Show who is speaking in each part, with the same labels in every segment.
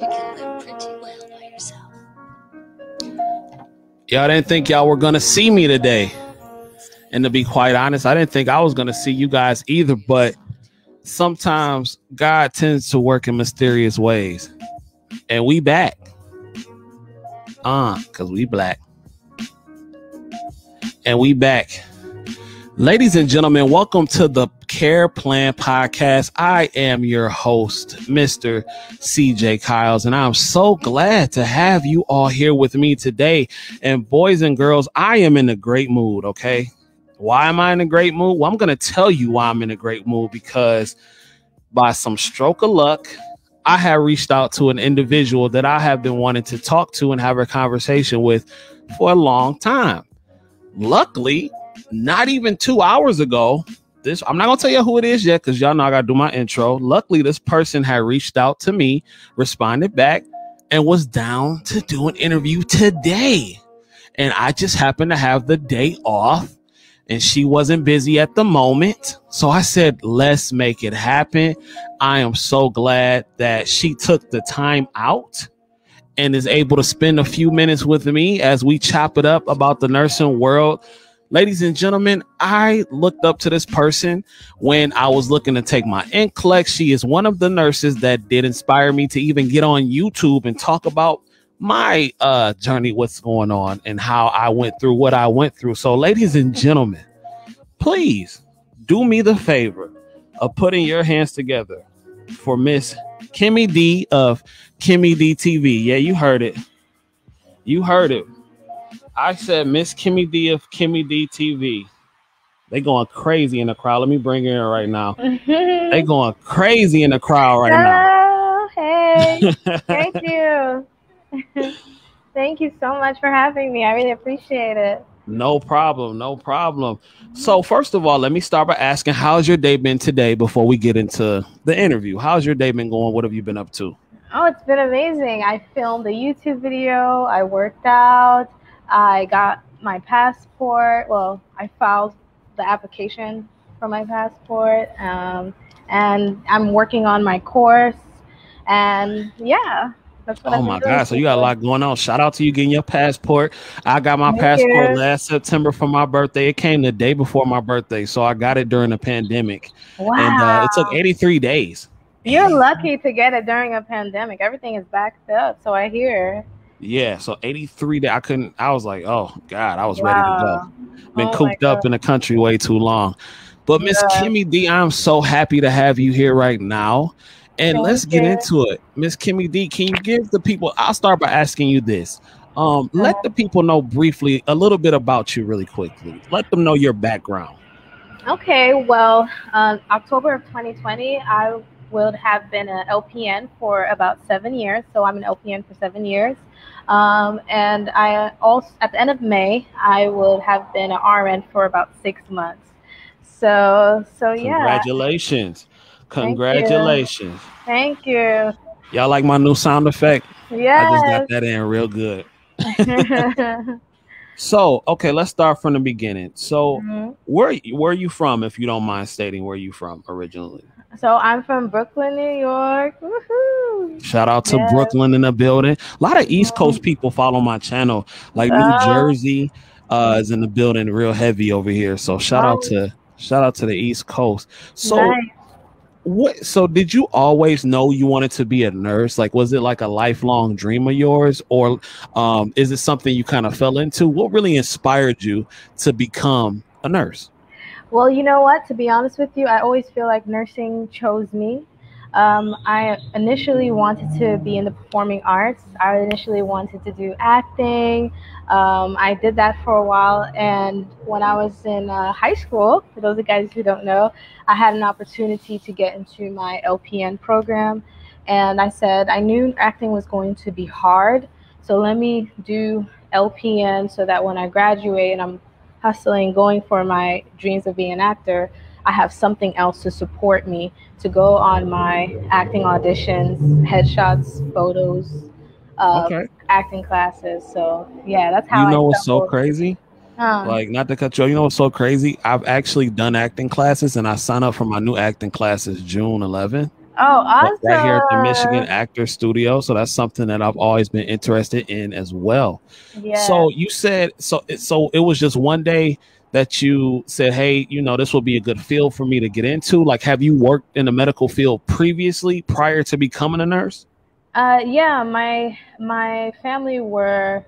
Speaker 1: You can live pretty well by yourself.
Speaker 2: Y'all didn't think y'all were gonna see me today. And to be quite honest, I didn't think I was gonna see you guys either, but sometimes God tends to work in mysterious ways. And we back. Cause we black. And we back. Ladies and gentlemen, welcome to the Care Plan Podcast. I am your host, Mr. CJ Kyles, and I'm so glad to have you all here with me today. And boys and girls, I am in a great mood, okay? Why am I in a great mood? Well, I'm going to tell you why I'm in a great mood, because by some stroke of luck, I have reached out to an individual that I have been wanting to talk to and have a conversation with for a long time. Luckily, not even 2 hours ago, I'm not going to tell you who it is yet, because y'all know I got to do my intro. Luckily, this person had reached out to me, responded back, and was down to do an interview today. And I just happened to have the day off, and she wasn't busy at the moment. So I said, let's make it happen. I am so glad that she took the time out and is able to spend a few minutes with me as we chop it up about the nursing world. Ladies and gentlemen, I looked up to this person when I was looking to take my NCLEX. She is one of the nurses that did inspire me to even get on YouTube and talk about my journey, what's going on, and how I went through what I went through. So, ladies and gentlemen, please do me the favor of putting your hands together for Miss Kimmy D of Kimmy D TV. Yeah, you heard it. You heard it. I said Miss Kimmy D of Kimmy D TV. They going crazy in the crowd. Let me bring her in right now. They going crazy in the crowd right now.
Speaker 3: Hey, thank you. Thank you so much for having me. I really appreciate it.
Speaker 2: No problem. No problem. So first of all, let me start by asking, how's your day been today before we get into the interview? How's your day been going? What have you been up to?
Speaker 3: Oh, it's been amazing. I filmed a YouTube video. I worked out. I got my passport. Well, I filed the application for my passport. And I'm working on my course. And yeah.
Speaker 2: Oh my God. So you got a lot going on. Shout out to you getting your passport. I got my passport last September for my birthday. It came the day before my birthday. So I got it during the pandemic. Wow. And it took 83 days.
Speaker 3: You're lucky to get it during a pandemic. Everything is backed up. So I hear. Yeah.
Speaker 2: So 83 days. I was like, oh God, I was ready to go. Been cooped up in the country way too long. But Miss Kimmy D, I'm so happy to have you here right now. And let's get into it. Miss Kimmy D, can you give the people, I'll start by asking you this. Let the people know briefly a little bit about you really quickly. Let them know your background.
Speaker 3: Okay, well, October of 2020, I would have been an LPN for about 7 years. So I'm an LPN for 7 years. And I also, at the end of May, I would have been an RN for about 6 months. So yeah.
Speaker 2: Congratulations. Congratulations.
Speaker 3: Thank you.
Speaker 2: Y'all like my new sound effect?
Speaker 3: Yeah.
Speaker 2: I just got that in real good. So, okay, let's start from the beginning. So where are you from, if you don't mind stating where you from originally?
Speaker 3: So I'm from Brooklyn, New York. Woohoo!
Speaker 2: Shout out to Brooklyn in the building. A lot of East Coast people follow my channel. Like New Jersey is in the building real heavy over here. So shout out to the East Coast. So nice. So did you always know you wanted to be a nurse? Like, was it like a lifelong dream of yours, or is it something you kind of fell into? What really inspired you to become a nurse?
Speaker 3: Well, you know what? To be honest with you, I always feel like nursing chose me. I initially wanted to be in the performing arts. I initially wanted to do acting. I did that for a while, and when I was in high school, for those of you guys who don't know, I had an opportunity to get into my LPN program, and I said I knew acting was going to be hard, so let me do LPN so that when I graduate and I'm hustling, going for my dreams of being an actor, I have something else to support me to go on my acting auditions, headshots, photos, acting classes. So yeah, that's how.
Speaker 2: You know what's so crazy? Like, not to cut you off, you know what's so crazy? I've actually done acting classes, and I signed up for my new acting classes June 11th.
Speaker 3: Oh,
Speaker 2: right here at the Michigan
Speaker 3: awesome.
Speaker 2: Actors Studio. So that's something that I've always been interested in as well.
Speaker 3: Yeah.
Speaker 2: So you said so it was just one day that you said, hey, this will be a good field for me to get into. Like, have you worked in the medical field previously prior to becoming a nurse?
Speaker 3: Yeah, my family were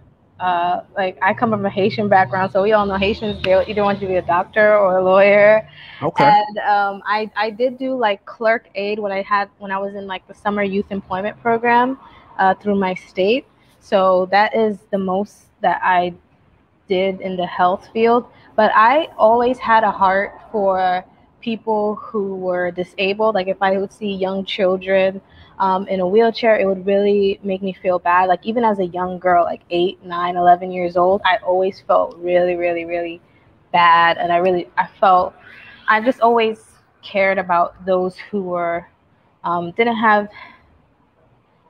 Speaker 3: like I come from a Haitian background, so we all know Haitians. They either want you to be a doctor or a lawyer,
Speaker 2: Okay.
Speaker 3: and I did do like clerk aid when I was in like the summer youth employment program through my state. So that is the most that I did in the health field, but I always had a heart for people who were disabled. Like if I would see young children in a wheelchair, it would really make me feel bad. Like even as a young girl, like 8, 9, 11 years old, I always felt really, really, really bad. And I just always cared about those who were, didn't have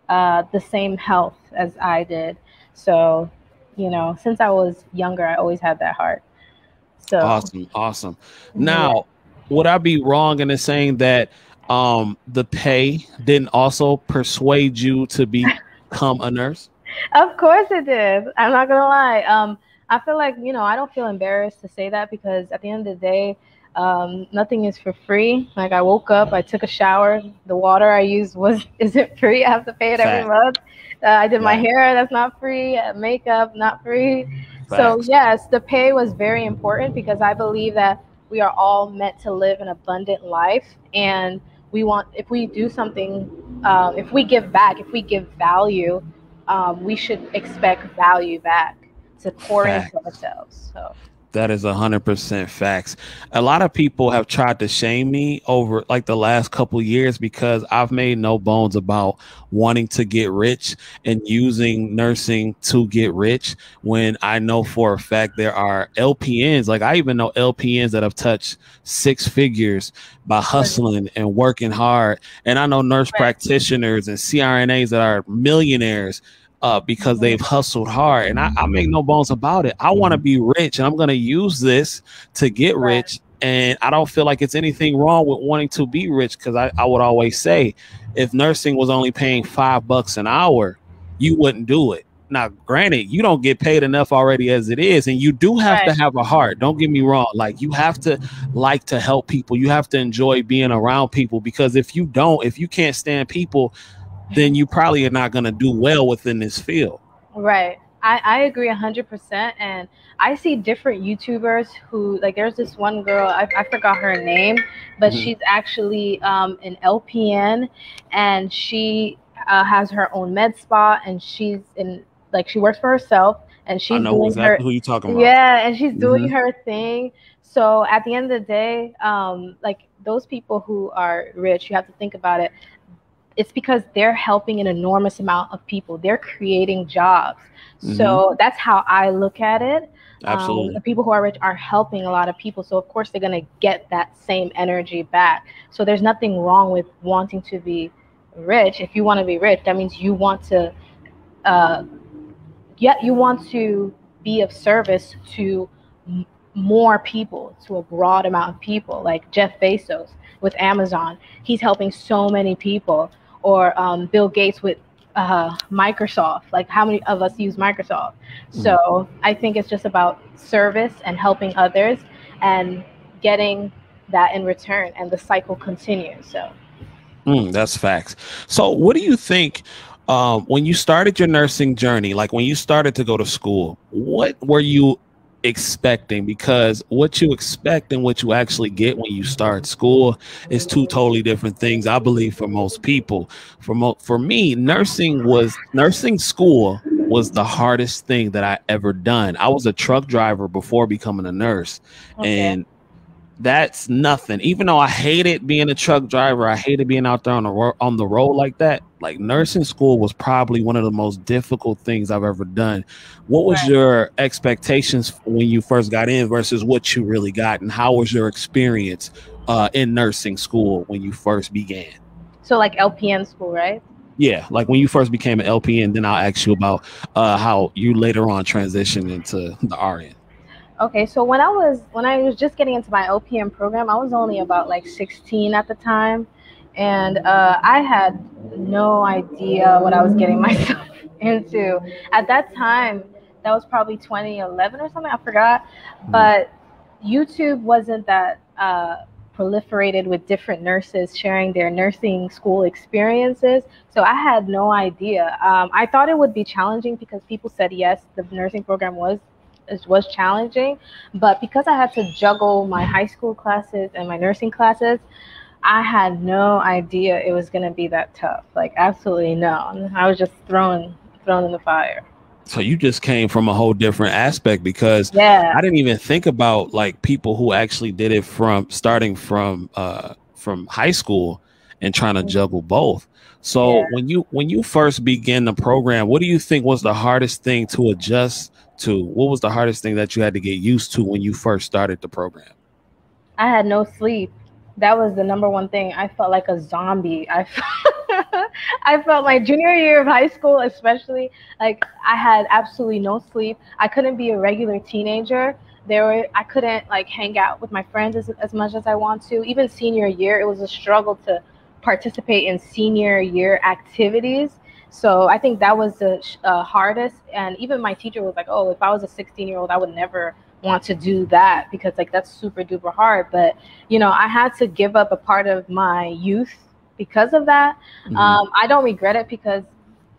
Speaker 3: the same health as I did. So, since I was younger, I always had that heart. So,
Speaker 2: Awesome.
Speaker 3: yeah.
Speaker 2: Now, would I be wrong in saying that the pay didn't also persuade you to become a nurse?
Speaker 3: Of course it did. I'm not gonna lie. I feel like, I don't feel embarrassed to say that because at the end of the day, nothing is for free. Like I woke up, I took a shower, the water I used isn't free. I have to pay it every
Speaker 2: Fact.
Speaker 3: month. I did my
Speaker 2: Fact.
Speaker 3: hair, that's not free. Makeup, not free. So
Speaker 2: Facts.
Speaker 3: yes, the pay was very important because I believe that we are all meant to live an abundant life, and if we do something, if we give back, if we give value, we should expect value back to pour into
Speaker 2: Fact.
Speaker 3: ourselves. So.
Speaker 2: That is 100% facts. A lot of people have tried to shame me over like the last couple of years because I've made no bones about wanting to get rich and using nursing to get rich, when I know for a fact there are LPNs. Like I even know LPNs that have touched 6 figures by hustling and working hard. And I know nurse practitioners and CRNAs that are millionaires because they've hustled hard. And I make no bones about it. I want to be rich, and I'm going to use this to get rich. And I don't feel like it's anything wrong with wanting to be rich, because I would always say, if nursing was only paying $5 an hour, you wouldn't do it. Now, granted, you don't get paid enough already as it is, and you do have to have a heart. Don't get me wrong. Like, you have to like to help people. You have to enjoy being around people, because if you can't stand people, then you probably are not going to do well within this field.
Speaker 3: Right. I agree 100%. And I see different YouTubers who, like, there's this one girl, I forgot her name, but she's actually an LPN, and she has her own med spa, and she works for herself, and she's doing
Speaker 2: exactly who you're talking about.
Speaker 3: Yeah, and she's doing her thing. So at the end of the day, like those people who are rich, you have to think about it. It's because they're helping an enormous amount of people. They're creating jobs. So that's how I look at it.
Speaker 2: Absolutely.
Speaker 3: The people who are rich are helping a lot of people. So of course they're going to get that same energy back. So there's nothing wrong with wanting to be rich. If you want to be rich, that means you want to, you want to be of service to more people, to a broad amount of people. Like Jeff Bezos with Amazon, he's helping so many people. Or Bill Gates with Microsoft. Like, how many of us use Microsoft? So I think it's just about service and helping others and getting that in return, and the cycle continues. So
Speaker 2: that's facts. So what do you think when you started your nursing journey, like when you started to go to school, what were you expecting? Because what you expect and what you actually get when you start school is 2 totally different things, I believe, for most people. For me, nursing school was the hardest thing that I ever done. I was a truck driver before becoming a nurse. And that's nothing. Even though I hated being a truck driver, I hated being out there on the road like that. Like, nursing school was probably one of the most difficult things I've ever done. What was your expectations when you first got in versus what you really got, and how was your experience in nursing school when you first began?
Speaker 3: So like LPN school, right?
Speaker 2: Yeah, like when you first became an LPN, then I'll ask you about how you later on transitioned into the RN.
Speaker 3: Okay, so when I was just getting into my LPN program, I was only about like 16 at the time, and I had no idea what I was getting myself into. At that time, that was probably 2011 or something, I forgot. But YouTube wasn't that proliferated with different nurses sharing their nursing school experiences. So I had no idea. I thought it would be challenging because people said yes, the nursing program was challenging, but because I had to juggle my high school classes and my nursing classes, I had no idea it was going to be that tough. Like, absolutely no. I was just thrown in the fire.
Speaker 2: So you just came from a whole different aspect, because
Speaker 3: Yeah.
Speaker 2: I didn't even think about like people who actually did it from starting from high school and trying to juggle both. So when you first began the program, what do you think was the hardest thing to adjust to? What was the hardest thing that you had to get used to when you first started the program?
Speaker 3: I had no sleep. That was the number one thing. I felt like a zombie. I felt my junior year of high school, especially, like I had absolutely no sleep. I couldn't be a regular teenager. I couldn't like hang out with my friends as much as I want to. Even senior year, it was a struggle to participate in senior year activities. So I think that was the hardest. And even my teacher was like, oh, if I was a 16-year-old, I would never want to do that, because like that's super duper hard. But you know, I had to give up a part of my youth because of that. I don't regret it, because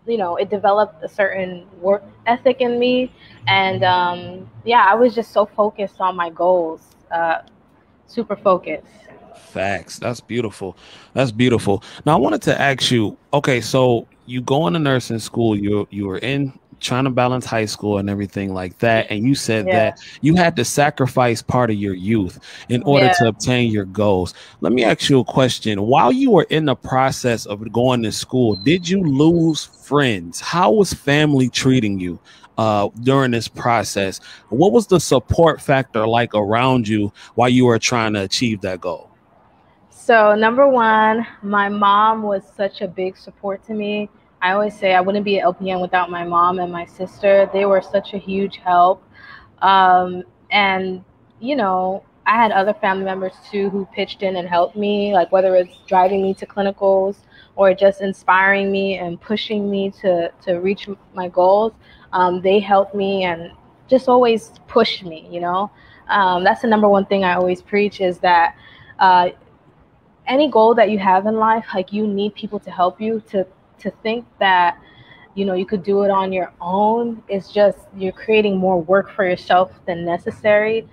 Speaker 3: you know, it developed a certain work ethic in me. And yeah, I was just so focused on my goals, super focused.
Speaker 2: Facts. That's beautiful. That's beautiful. Now I wanted to ask you, okay, so you go into nursing school, you were in trying to balance high school and everything like that, and you said that you had to sacrifice part of your youth in order to obtain your goals. Let me ask you a question. While you were in the process of going to school, did you lose friends? How was family treating you during this process? What was the support factor like around you while you were trying to achieve that goal?
Speaker 3: So number one, my mom was such a big support to me. I always say I wouldn't be an LPN without my mom and my sister. They were such a huge help. And, you know, I had other family members too who pitched in and helped me, like whether it's driving me to clinicals or just inspiring me and pushing me to reach my goals. They helped me and just always pushed me, you know. That's the number one thing I always preach, is that any goal that you have in life, like you need people to help you. To think that, you know, you could do it on your own, it's just, you're creating more work for yourself than necessary.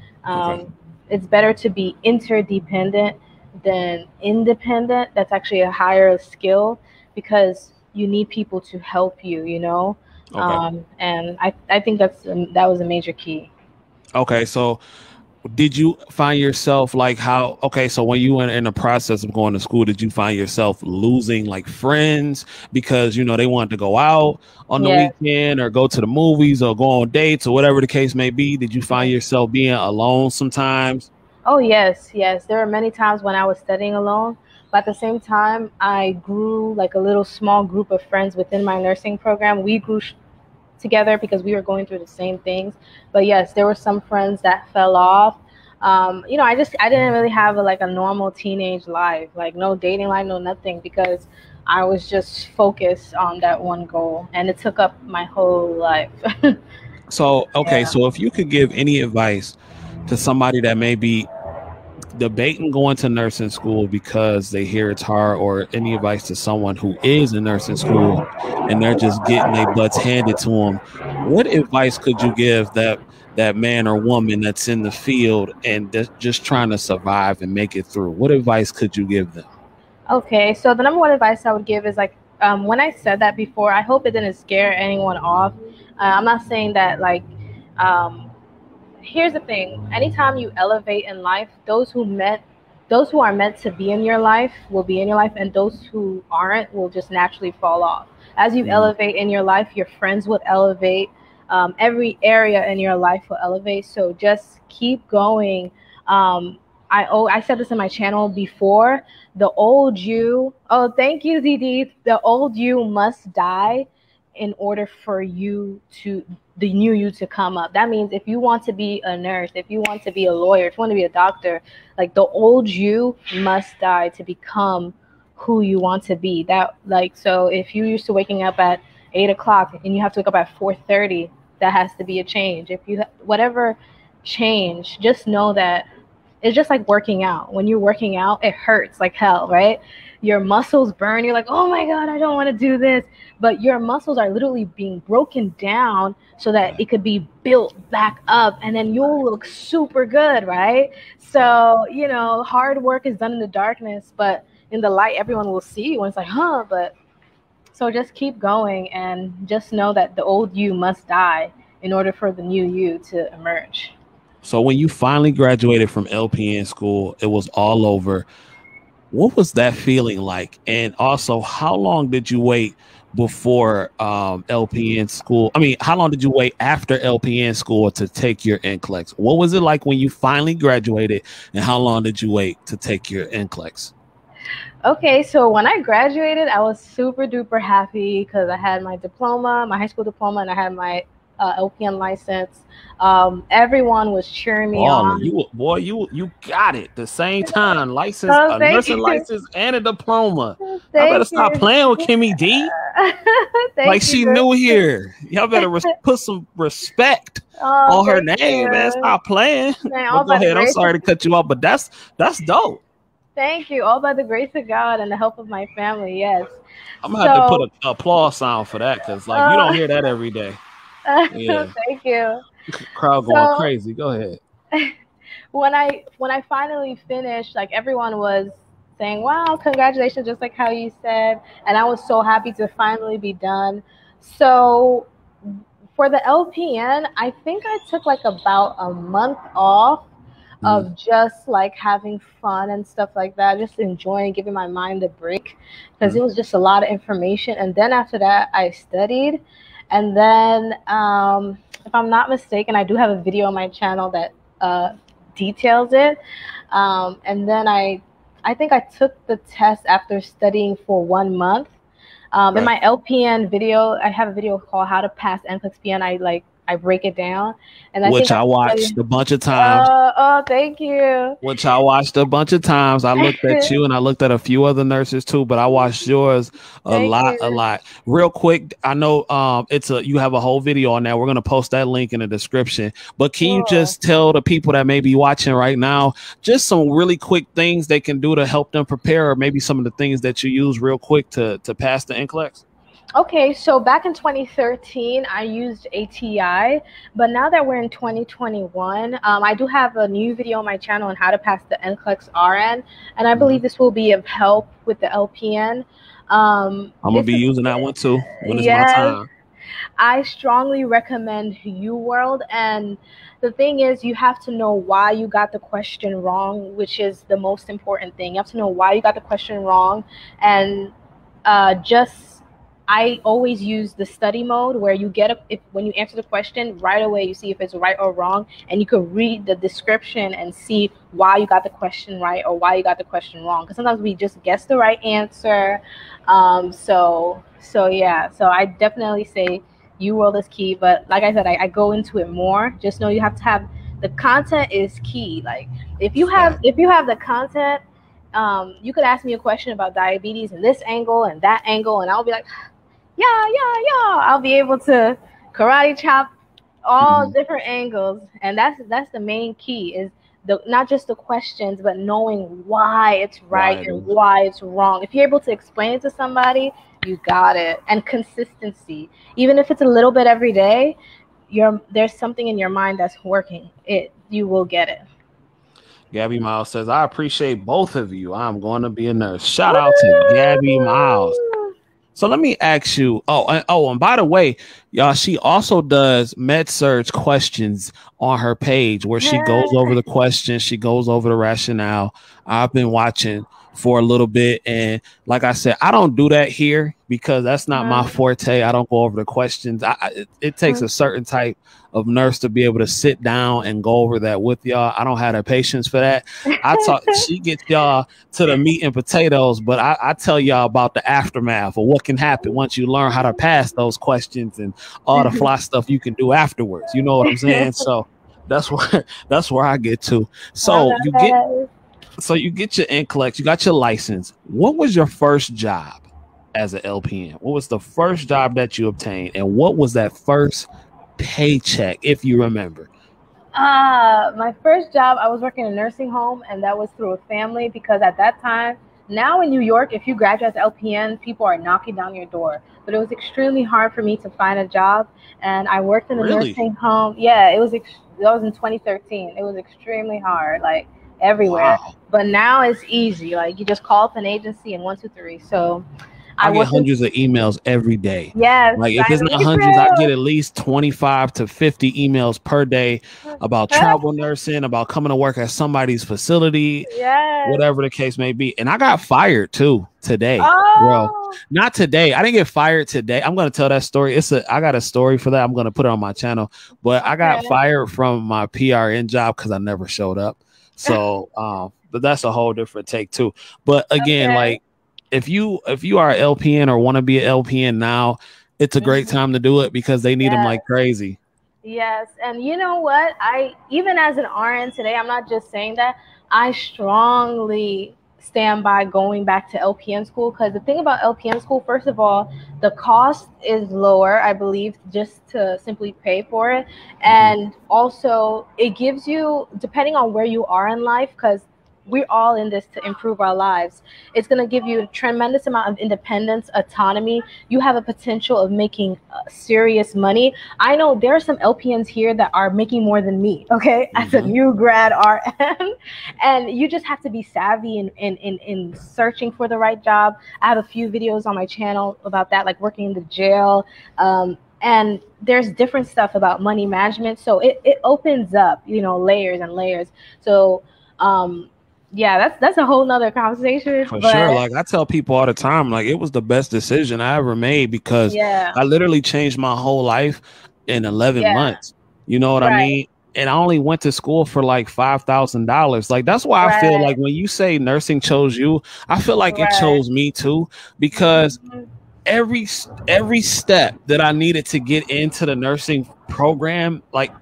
Speaker 3: It's better to be interdependent than independent. That's actually a higher skill, because you need people to help you, you know. And I think that was a major key.
Speaker 2: Okay, so did you find yourself like so when you were in the process of going to school, did you find yourself losing like friends because, you know, they wanted to go out on the weekend or go to the movies or go on dates or whatever the case may be? Did you find yourself being alone sometimes?
Speaker 3: Oh, yes. There were many times when I was studying alone, but at the same time, I grew like a little small group of friends within my nursing program. We grew together because we were going through the same things. But yes, there were some friends that fell off. You know, I didn't really have a normal teenage life, like no dating life, no nothing, because I was just focused on that one goal, and it took up my whole life.
Speaker 2: So, okay, so if you could give any advice to somebody that may be debating going to nursing school because they hear it's hard, or any advice to someone who is in nursing school and they're just getting their butts handed to them, what advice could you give that man or woman that's in the field and just trying to survive and make it through? What advice could you give them?
Speaker 3: Okay, so the number one advice I would give is when I said that before, I hope it didn't scare anyone off. I'm not saying that here's the thing. Anytime you elevate in life, those who are meant to be in your life will be in your life, and those who aren't will just naturally fall off. As you elevate in your life, your friends will elevate. Every area in your life will elevate. So just keep going. I said this in my channel before. The old you. Oh, thank you, ZD. The old you must die in order for the new you to come up. That means if you want to be a nurse, if you want to be a lawyer, if you want to be a doctor, like the old you must die to become who you want to be. That, like, so if you used to waking up at 8 o'clock and you have to wake up at 4:30, that has to be a change. If you whatever change, just know that it's just like working out. When you're working out, it hurts like hell, right? Your muscles burn. You're like, oh my God, I don't want to do this. But your muscles are literally being broken down so that it could be built back up, and then you'll look super good, right? So, you know, hard work is done in the darkness, but in the light, everyone will see you. And it's like, huh, but so just keep going and just know that the old you must die in order for the new you to emerge.
Speaker 2: So when you finally graduated from LPN school, it was all over. What was that feeling like? And also, how long did you wait before LPN school? I mean, how long did you wait after LPN school to take your NCLEX? What was it like when you finally graduated, and how long did you wait to take your NCLEX?
Speaker 3: Okay, so when I graduated, I was super duper happy because I had my diploma, my high school diploma, and I had my LPN license. Everyone was cheering me on.
Speaker 2: You got it the same time. License, a nursing license, and a diploma. I better stop playing with Kimmy D. Like she new here. Y'all better put some respect on her name, man. Stop playing. Man, go ahead. I'm sorry to cut you off, but that's dope.
Speaker 3: Thank you. All by the grace of God and the help of my family. Yes.
Speaker 2: I'm gonna have to put an applause sound for that, because like you don't hear that every day. Yeah.
Speaker 3: Thank you.
Speaker 2: Crowd going crazy. Go ahead.
Speaker 3: When I finally finished, like everyone was saying, "Wow, congratulations!" Just like how you said, and I was so happy to finally be done. So for the LPN, I think I took like about a month off of just like having fun and stuff like that, just enjoying, giving my mind a break, because it was just a lot of information. And then after that, I studied. And then, if I'm not mistaken, I do have a video on my channel that details it. And then I think I took the test after studying for 1 month. In my LPN video, I have a video called How to Pass NCLEX PN. I break it down, and I watched a bunch of times. Oh, thank you.
Speaker 2: Which I watched a bunch of times. I looked at you, and I looked at a few other nurses too, but I watched yours a lot. Real quick, I know you have a whole video on that. We're gonna post that link in the description. But can you just tell the people that may be watching right now just some really quick things they can do to help them prepare, or maybe some of the things that you use real quick to pass the NCLEX?
Speaker 3: Okay, so back in 2013, I used ATI, but now that we're in 2021, I do have a new video on my channel on how to pass the NCLEX RN, and I believe this will be of help with the LPN.
Speaker 2: I'm going to be using that one too when it's my time.
Speaker 3: I strongly recommend UWorld, and the thing is, you have to know why you got the question wrong, which is the most important thing. You have to know why you got the question wrong, and I always use the study mode, where you when you answer the question right away, you see if it's right or wrong, and you can read the description and see why you got the question right or why you got the question wrong. Because sometimes we just guess the right answer. So I definitely say UWorld is key. But like I said, I go into it more. Just know you have to have the content is key. Like if you have the content, you could ask me a question about diabetes and this angle and that angle, and I'll be like, yeah. I'll be able to karate chop all different angles. And that's the main key, is not just the questions, but knowing why it's right and why it's wrong. If you're able to explain it to somebody, you got it. And consistency. Even if it's a little bit every day, there's something in your mind that's working. You will get it.
Speaker 2: Gabby Miles says, I appreciate both of you. I'm going to be a nurse. Shout out to Gabby Miles. So let me ask you. And by the way, y'all, she also does MedSurg Questions on her page, where she goes over the questions. She goes over the rationale. I've been watching for a little bit. And like I said, I don't do that here because that's not my forte. I don't go over the questions. It takes a certain type of nurse to be able to sit down and go over that with y'all. I don't have the patience for that. She gets y'all to the meat and potatoes, but I tell y'all about the aftermath or what can happen once you learn how to pass those questions and all the fly stuff you can do afterwards. You know what I'm saying? So that's where I get to. So So you get your NCLEX, you got your license. What was your first job as an LPN? What was the first job that you obtained? And what was that first paycheck, if you remember?
Speaker 3: My first job, I was working in a nursing home, and that was through a family because at that time, now in New York, if you graduate as LPN, people are knocking down your door. But it was extremely hard for me to find a job, and I worked in a nursing home. Yeah, that was in 2013. It was extremely hard, like everywhere.
Speaker 2: Wow.
Speaker 3: But now it's easy. Like you just call up an agency and 1, 2, 3. So
Speaker 2: I get hundreds of emails every day.
Speaker 3: Yes.
Speaker 2: Like if it's not hundreds, I get at least 25 to 50 emails per day about travel nursing, about coming to work at somebody's facility, whatever the case may be. And I got fired too today, bro. Not today. I didn't get fired today. I'm going to tell that story. I got a story for that. I'm going to put it on my channel. But I got fired from my PRN job because I never showed up. So, but that's a whole different take too. But again, like, if you are an LPN or want to be an LPN now, it's a great time to do it because they need them like crazy.
Speaker 3: Yes. And you know what? Even as an RN today, I'm not just saying that. I strongly stand by going back to LPN school because the thing about LPN school, first of all, the cost is lower, I believe, just to simply pay for it. And also it gives you, depending on where you are in life, because we're all in this to improve our lives. It's going to give you a tremendous amount of independence, autonomy. You have a potential of making serious money. I know there are some LPNs here that are making more than me, okay, as a new grad RN. And you just have to be savvy in searching for the right job. I have a few videos on my channel about that, like working in the jail. And there's different stuff about money management. So it opens up, layers and layers. So, yeah, that's a whole nother conversation.
Speaker 2: For sure. Like I tell people all the time, like it was the best decision I ever made because I literally changed my whole life in 11 months. You know what I mean? And I only went to school for like $5,000. Like that's why I feel like when you say nursing chose you, I feel like it chose me too, because every step that I needed to get into the nursing program, like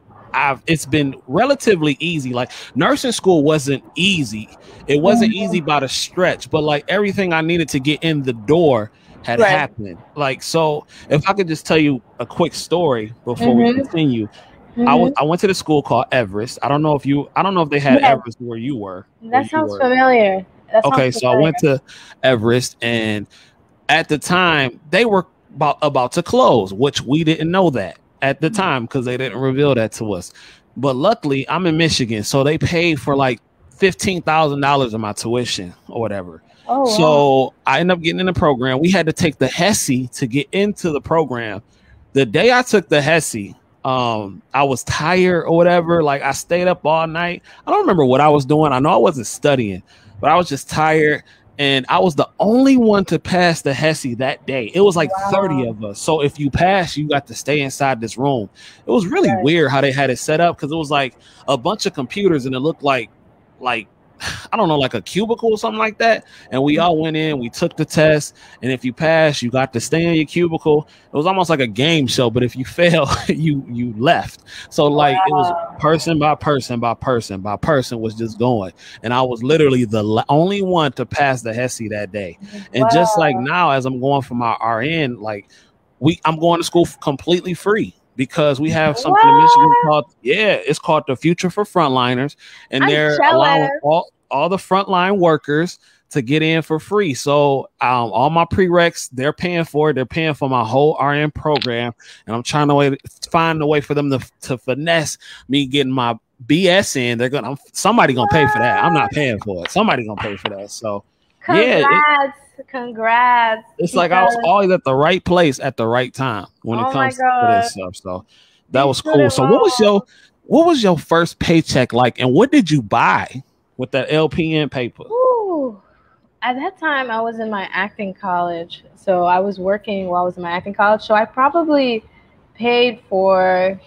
Speaker 2: it's been relatively easy. Like nursing school wasn't easy. It wasn't easy by the stretch, but like everything I needed to get in the door had happened. Like, so if I could just tell you a quick story before we continue. I went to the school called Everest. I don't know if they had Everest where you were.
Speaker 3: That sounds familiar.
Speaker 2: Okay, so I went to Everest, and at the time they were about to close, which we didn't know that at the time because they didn't reveal that to us. But luckily, I'm in Michigan, so they paid for like $15,000 of my tuition or whatever. So I ended up getting in the program. We had to take the HESI to get into the program. The day I took the HESI, I was tired or whatever. Like I stayed up all night. I don't remember what I was doing. I know I wasn't studying, but I was just tired. And I was the only one to pass the HESI that day. It was like 30 of us. So if you pass, you got to stay inside this room. It was really weird how they had it set up because it was like a bunch of computers and it looked like I don't know, like a cubicle or something like that. And we all went in, we took the test. And if you pass, you got to stay in your cubicle. It was almost like a game show. But if you fail, you left. So like it was person by person by person by person was just going. And I was literally the only one to pass the HESI that day. And just like now, as I'm going for my RN, like I'm going to school completely free. Because we have something in Michigan called, it's called the Future for Frontliners. And they're allowing all the frontline workers to get in for free. So all my prereqs, they're paying for it. They're paying for my whole RN program. And I'm trying to find a way for them to finesse me getting my BS in. Somebody gonna pay for that. I'm not paying for it. Somebody gonna pay for that. So
Speaker 3: Congrats.
Speaker 2: It's like I was always at the right place at the right time when it comes to this stuff. So that was cool. So what was your first paycheck like, and what did you buy with that LPN paper?
Speaker 3: Ooh. At that time, I was in my acting college. So I was working while I was in my acting college. So I probably paid for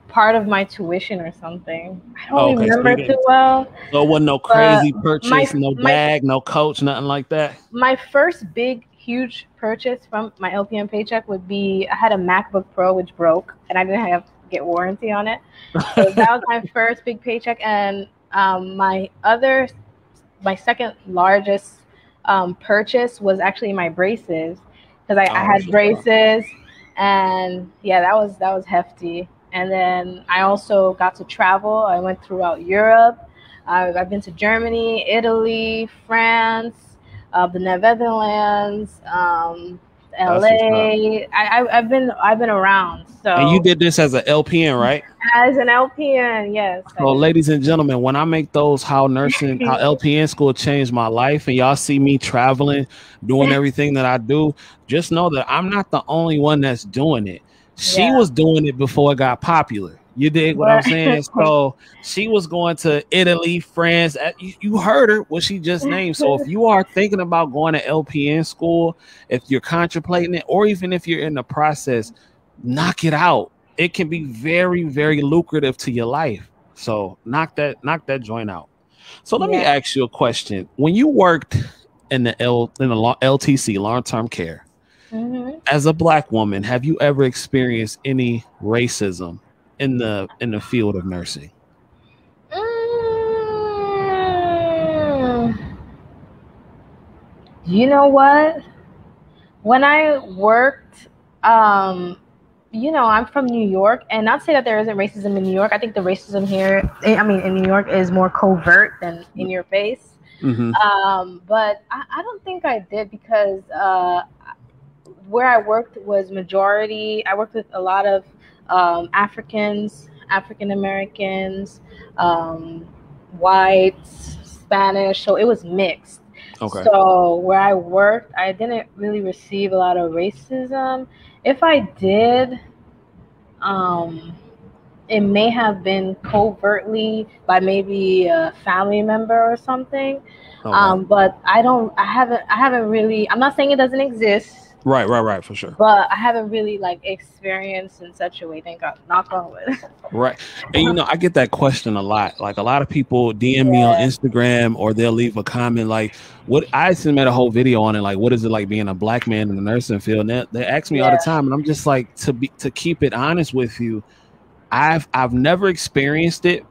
Speaker 3: part of my tuition or something. I don't remember too well.
Speaker 2: So it wasn't no crazy purchase, no bag, no coach, nothing like that? My
Speaker 3: first big, huge purchase from my LPN paycheck would be, I had a MacBook Pro which broke and I didn't get warranty on it. So that was my first big paycheck. And My second largest purchase was actually my braces, because I
Speaker 2: Oh,
Speaker 3: had
Speaker 2: for sure.
Speaker 3: braces, and yeah, that was hefty. And then I also got to travel. I went throughout Europe. I've been to Germany, Italy, France, the Netherlands,
Speaker 2: That's what's up.
Speaker 3: LA. I've been around.
Speaker 2: And you
Speaker 3: So
Speaker 2: did this as an LPN, right?
Speaker 3: as an LPN, yes, I
Speaker 2: So,
Speaker 3: did.
Speaker 2: ladies and gentlemen, when I make those how LPN school changed my life, and y'all see me traveling, doing everything that I do, just know that I'm not the only one that's doing it. She
Speaker 3: Yeah.
Speaker 2: was doing it before it got popular. You dig what I'm saying? So she was going to Italy, France. You heard her, what she just named. So if you are thinking about going to LPN school, if you're contemplating it, or even if you're in the process, knock it out. It can be very, very lucrative to your life. So knock that joint out. So let me
Speaker 3: Yeah.
Speaker 2: ask you a question. When you worked in the LTC, long term care,
Speaker 3: Hmm.
Speaker 2: as a Black woman, have you ever experienced any racism in the field of nursing?
Speaker 3: Mm, you know what? When I worked, um, I'm from New York, and not to say that there isn't racism in New York. I think the racism here, I mean, in New York, is more covert than in your face.
Speaker 2: Mm-hmm.
Speaker 3: But I don't think I did, because where I worked was majority. I worked with a lot of Africans, African Americans, um, whites, Spanish. So it was mixed.
Speaker 2: Okay.
Speaker 3: So where I worked, I didn't really receive a lot of racism. If I did, um, it may have been covertly by maybe a family member or something.
Speaker 2: Okay.
Speaker 3: But I haven't really, I'm not saying it doesn't exist,
Speaker 2: Right, for sure.
Speaker 3: but I haven't really like experienced in such a way. Thank God, knock on wood.
Speaker 2: Right. And I get that question a lot. Like a lot of people DM me on
Speaker 3: Yeah,
Speaker 2: Instagram, or they'll leave a comment like, what I actually made a whole video on it, like, what is it like being a Black man in the nursing field? And they ask me all the
Speaker 3: yeah,
Speaker 2: time, and I'm just like, to keep it honest with you, I've never experienced it.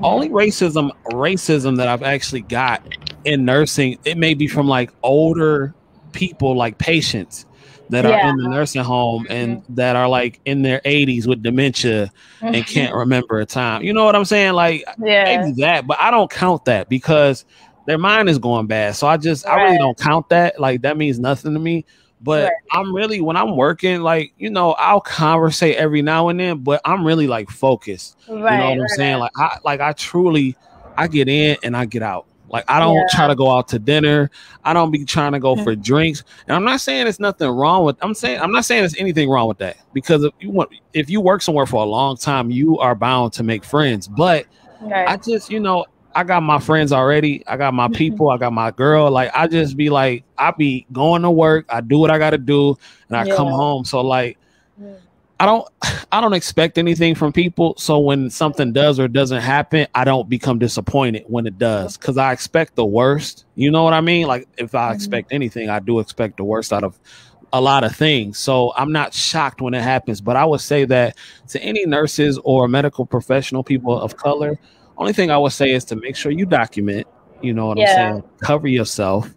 Speaker 2: Only
Speaker 3: mhm,
Speaker 2: racism that I've actually got in nursing, it may be from like older people, like patients that are
Speaker 3: yeah,
Speaker 2: in the nursing home and
Speaker 3: mhm,
Speaker 2: that are like in their 80s with dementia and can't remember a time. You know what I'm saying? Like
Speaker 3: yeah,
Speaker 2: maybe that, but I don't count that because their mind is going bad. So I really
Speaker 3: right,
Speaker 2: don't count that. Like that means nothing to me.
Speaker 3: right,
Speaker 2: But I'm really, when I'm working, like, I'll conversate every now and then, but I'm really like focused. You know
Speaker 3: right,
Speaker 2: what I'm saying?
Speaker 3: right,
Speaker 2: I truly, I get in and I get out. Like I don't try
Speaker 3: yeah,
Speaker 2: to go out to dinner. I don't be trying to go for drinks. And I'm not saying there's nothing wrong with. I'm not saying there's anything wrong with that, because if you work somewhere for a long time, you are bound to make friends. But I
Speaker 3: right,
Speaker 2: just, I got my friends already. I got my people. I got my girl. Like I just be like, I be going to work. I do what I got to do, and I come
Speaker 3: yeah,
Speaker 2: home. So like,
Speaker 3: mm,
Speaker 2: I don't I don't expect anything from people. So when something does or doesn't happen, I don't become disappointed when it does, because I expect the worst. You know what I mean? Like if I
Speaker 3: mhm,
Speaker 2: expect anything, I do expect the worst out of a lot of things. So I'm not shocked when it happens. But I would say that to any nurses or medical professional, people of color, only thing I would say is to make sure you document, you know what I'm
Speaker 3: yeah,
Speaker 2: saying? Cover yourself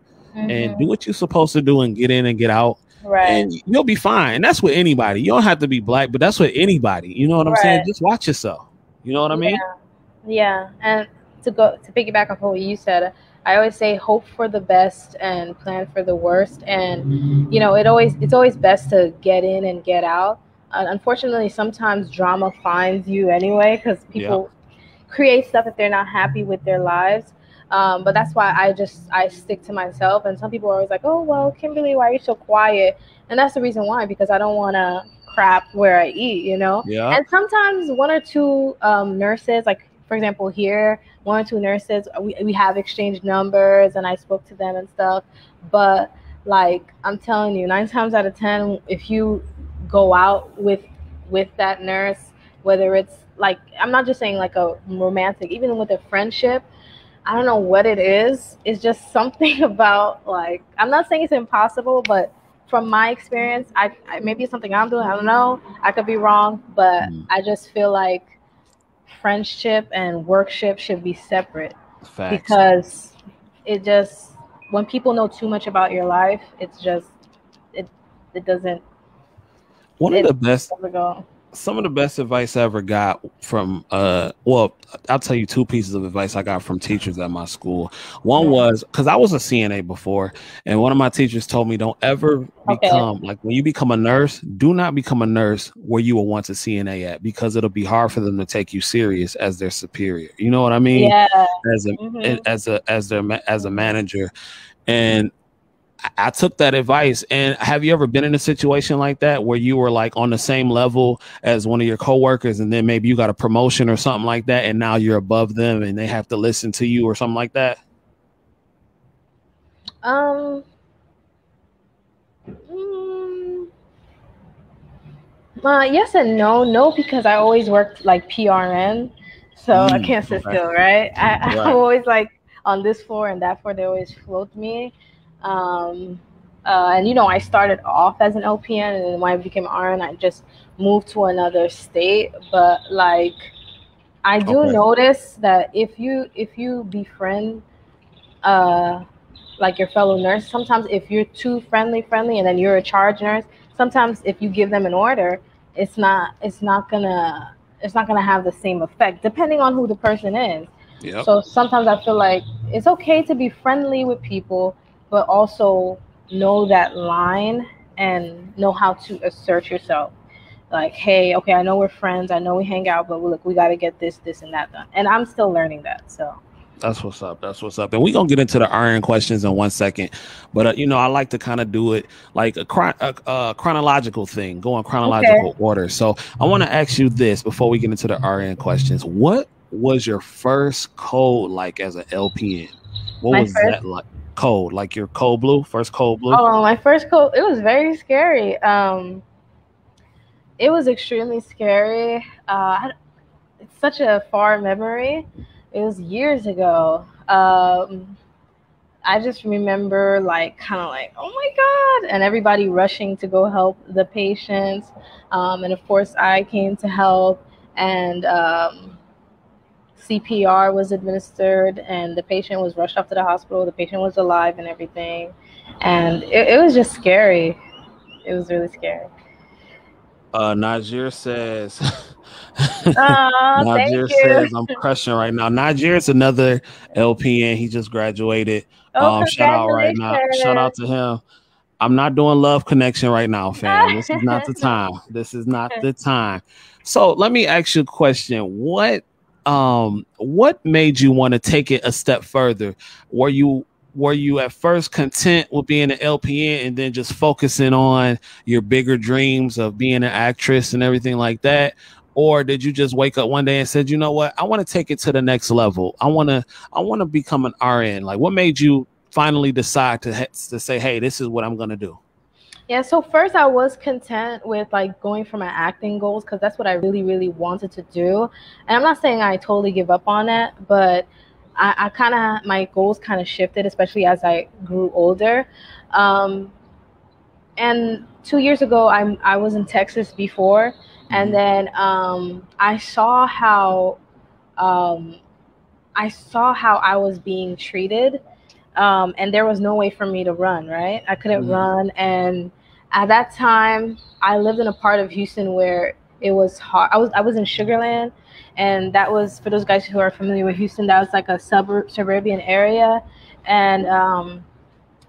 Speaker 2: and do
Speaker 3: mhm,
Speaker 2: what you're supposed to do and get in and get out,
Speaker 3: right,
Speaker 2: and you'll be fine. That's with anybody. You don't have to be Black, but that's with anybody. You know what I'm saying?
Speaker 3: right,
Speaker 2: Just watch yourself. You know what I mean?
Speaker 3: yeah. Yeah, and to piggyback off of what you said, I always say hope for the best and plan for the worst. And it's always best to get in and get out. Unfortunately, sometimes drama finds you anyway, because
Speaker 2: Yeah.
Speaker 3: people create stuff if they're not happy with their lives. But that's why I stick to myself. And some people are always like, "Oh well, Kimberly, why are you so quiet?" And that's the reason why, because I don't want to crap where I eat, you know.
Speaker 2: Yeah.
Speaker 3: And sometimes one or two nurses, like for example here, one or two nurses, we have exchanged numbers, and I spoke to them and stuff. But like I'm telling you, 9 times out of 10, if you go out with that nurse, whether it's like, I'm not just saying like a romantic, even with a friendship, I don't know what it is. It's just something about, like, I'm not saying it's impossible, but from my experience, maybe it's something I'm doing. I don't know. I could be wrong, but
Speaker 2: Mm.
Speaker 3: I just feel like friendship and workship should be separate.
Speaker 2: Facts.
Speaker 3: Because it just, when people know too much about your life, it's just, it doesn't,
Speaker 2: One of the best,
Speaker 3: doesn't go.
Speaker 2: some of the best advice I ever got from well, I'll tell you two pieces of advice I got from teachers at my school. One was, because I was a CNA before, and one of my teachers told me, don't ever become like, when you become a nurse, do not become a nurse where you will want a CNA at, because it'll be hard for them to take you serious as their superior. You know what I mean?
Speaker 3: Yeah.
Speaker 2: As a manager. And I took that advice. And have you ever been in a situation like that where you were like on the same level as one of your coworkers, and then maybe you got a promotion or something like that, and now you're above them and they have to listen to you or something like that?
Speaker 3: Yes and no. No, because I always worked like PRN, so I can't sit still, right? I'm always like on this floor and that floor. They always float me. And you know, I started off as an LPN, and then when I became RN, I just moved to another state. But like, I do notice that if you befriend like your fellow nurse, sometimes if you're too friendly, and then you're a charge nurse, sometimes if you give them an order, it's not gonna have the same effect, depending on who the person is.
Speaker 2: Yep.
Speaker 3: So sometimes I feel like it's okay to be friendly with people, but also know that line and know how to assert yourself. Like, hey, okay, I know we're friends, I know we hang out, but look, we got to get this and that done. And I'm still learning that. So
Speaker 2: that's what's up. That's what's up. And we're going to get into the iron questions in 1 second. But, you know, I like to kind of do it like a chronological thing, go in chronological order. So I want to ask you this before we get into the RN questions. What was your first code like as an LPN? What was that like? Code, like your code blue, first code blue?
Speaker 3: Oh, my first code, it was very scary. It was extremely scary. It's such a far memory. It was years ago. I just remember like kind of like, oh my God, and everybody rushing to go help the patients. And of course I came to help, and CPR was administered, and the patient was rushed off to the hospital. The patient was alive and everything. And it was just scary. It was really scary.
Speaker 2: Najir says,
Speaker 3: Najir
Speaker 2: says, I'm crushing right now. Najir is another LPN. He just graduated. Shout out right now. Shout out to him. I'm not doing love connection right now, fam. This is not the time. This is not the time. So let me ask you a question. What made you want to take it a step further? Were you at first content with being an LPN and then just focusing on your bigger dreams of being an actress and everything like that? Or did you just wake up one day and said, you know what, I want to take it to the next level. I want to become an RN. Like, what made you finally decide to say, hey, this is what I'm going to do?
Speaker 3: Yeah, so first I was content with like going for my acting goals, because that's what I really, really wanted to do. And I'm not saying I totally give up on it, but I kind of, my goals kind of shifted, especially as I grew older. And 2 years ago, I was in Texas before, and then I saw how I was being treated, and there was no way for me to run. Right, I couldn't run, and at that time, I lived in a part of Houston where it was hard. I was in Sugar Land. And that was, for those guys who are familiar with Houston, that was like a suburban area. And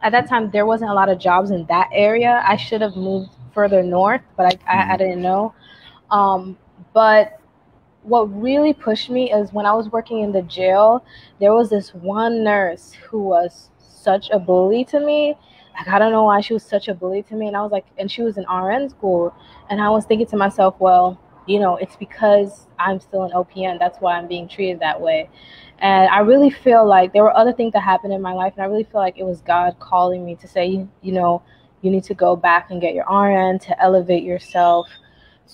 Speaker 3: at that time, there wasn't a lot of jobs in that area. I should have moved further north, but I didn't know. But what really pushed me is when I was working in the jail, there was this one nurse who was such a bully to me. Like, I don't know why she was such a bully to me. And I was like, and she was in RN school. And I was thinking to myself, well, you know, it's because I'm still an LPN. That's why I'm being treated that way. And I really feel like there were other things that happened in my life. And I really feel like it was God calling me to say, you know, you need to go back and get your RN to elevate yourself,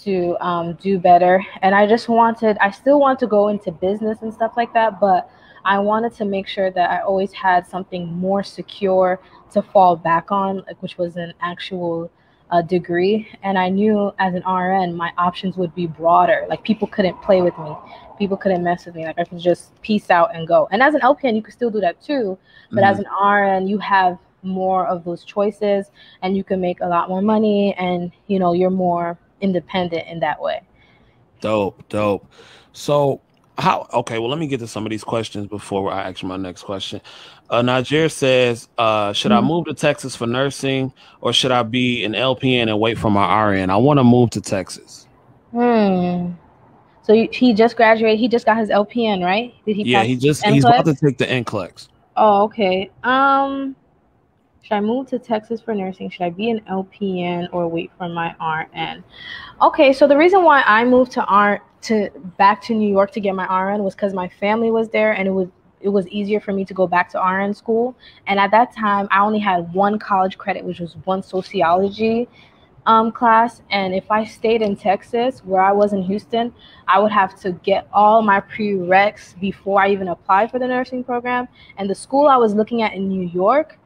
Speaker 3: to do better. And I still want to go into business and stuff like that. But I wanted to make sure that I always had something more secure to fall back on, which was an actual a degree, and I knew as an RN my options would be broader. Like people couldn't play with me, people couldn't mess with me. Like I could just peace out and go. And as an LPN, you could still do that too, but as an RN, you have more of those choices, and you can make a lot more money, and you know you're more independent in that way.
Speaker 2: Dope. So okay, well, let me get to some of these questions before I ask my next question. Niger says, should I move to Texas for nursing, or should I be an LPN and wait for my RN? I want to move to Texas.
Speaker 3: So he just graduated. He just got his LPN, right? Did he?
Speaker 2: Yeah,
Speaker 3: pass
Speaker 2: he's about to take the NCLEX.
Speaker 3: Oh, okay. Should I move to Texas for nursing? Should I be an LPN or wait for my RN? Okay, so the reason why I moved back to New York to get my RN was because my family was there, and it was easier for me to go back to RN school. And at that time, I only had one college credit, which was one sociology class. And if I stayed in Texas, where I was in Houston, I would have to get all my prereqs before I even applied for the nursing program. And the school I was looking at in New York,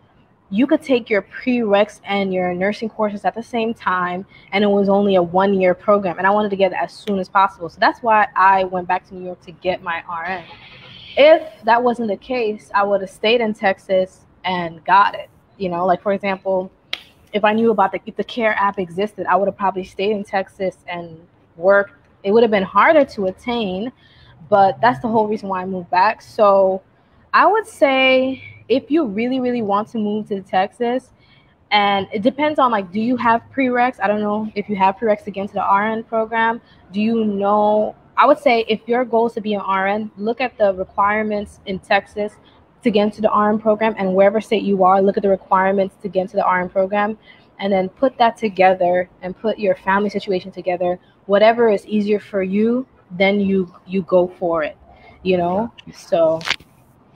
Speaker 3: you could take your prereqs and your nursing courses at the same time, and it was only a 1-year program, and I wanted to get it as soon as possible. So that's why I went back to New York to get my RN. If that wasn't the case, I would have stayed in Texas and got it. You know, like for example, if I knew about if the CARE app existed, I would have probably stayed in Texas and worked. It would have been harder to attain, but that's the whole reason why I moved back. So I would say, if you really, really want to move to Texas, and it depends on like, do you have prereqs? I don't know if you have prereqs to get into the RN program. Do you know? I would say if your goal is to be an RN, look at the requirements in Texas to get into the RN program, and wherever state you are, look at the requirements to get into the RN program, and then put that together and put your family situation together. Whatever is easier for you, then you go for it, you know? So.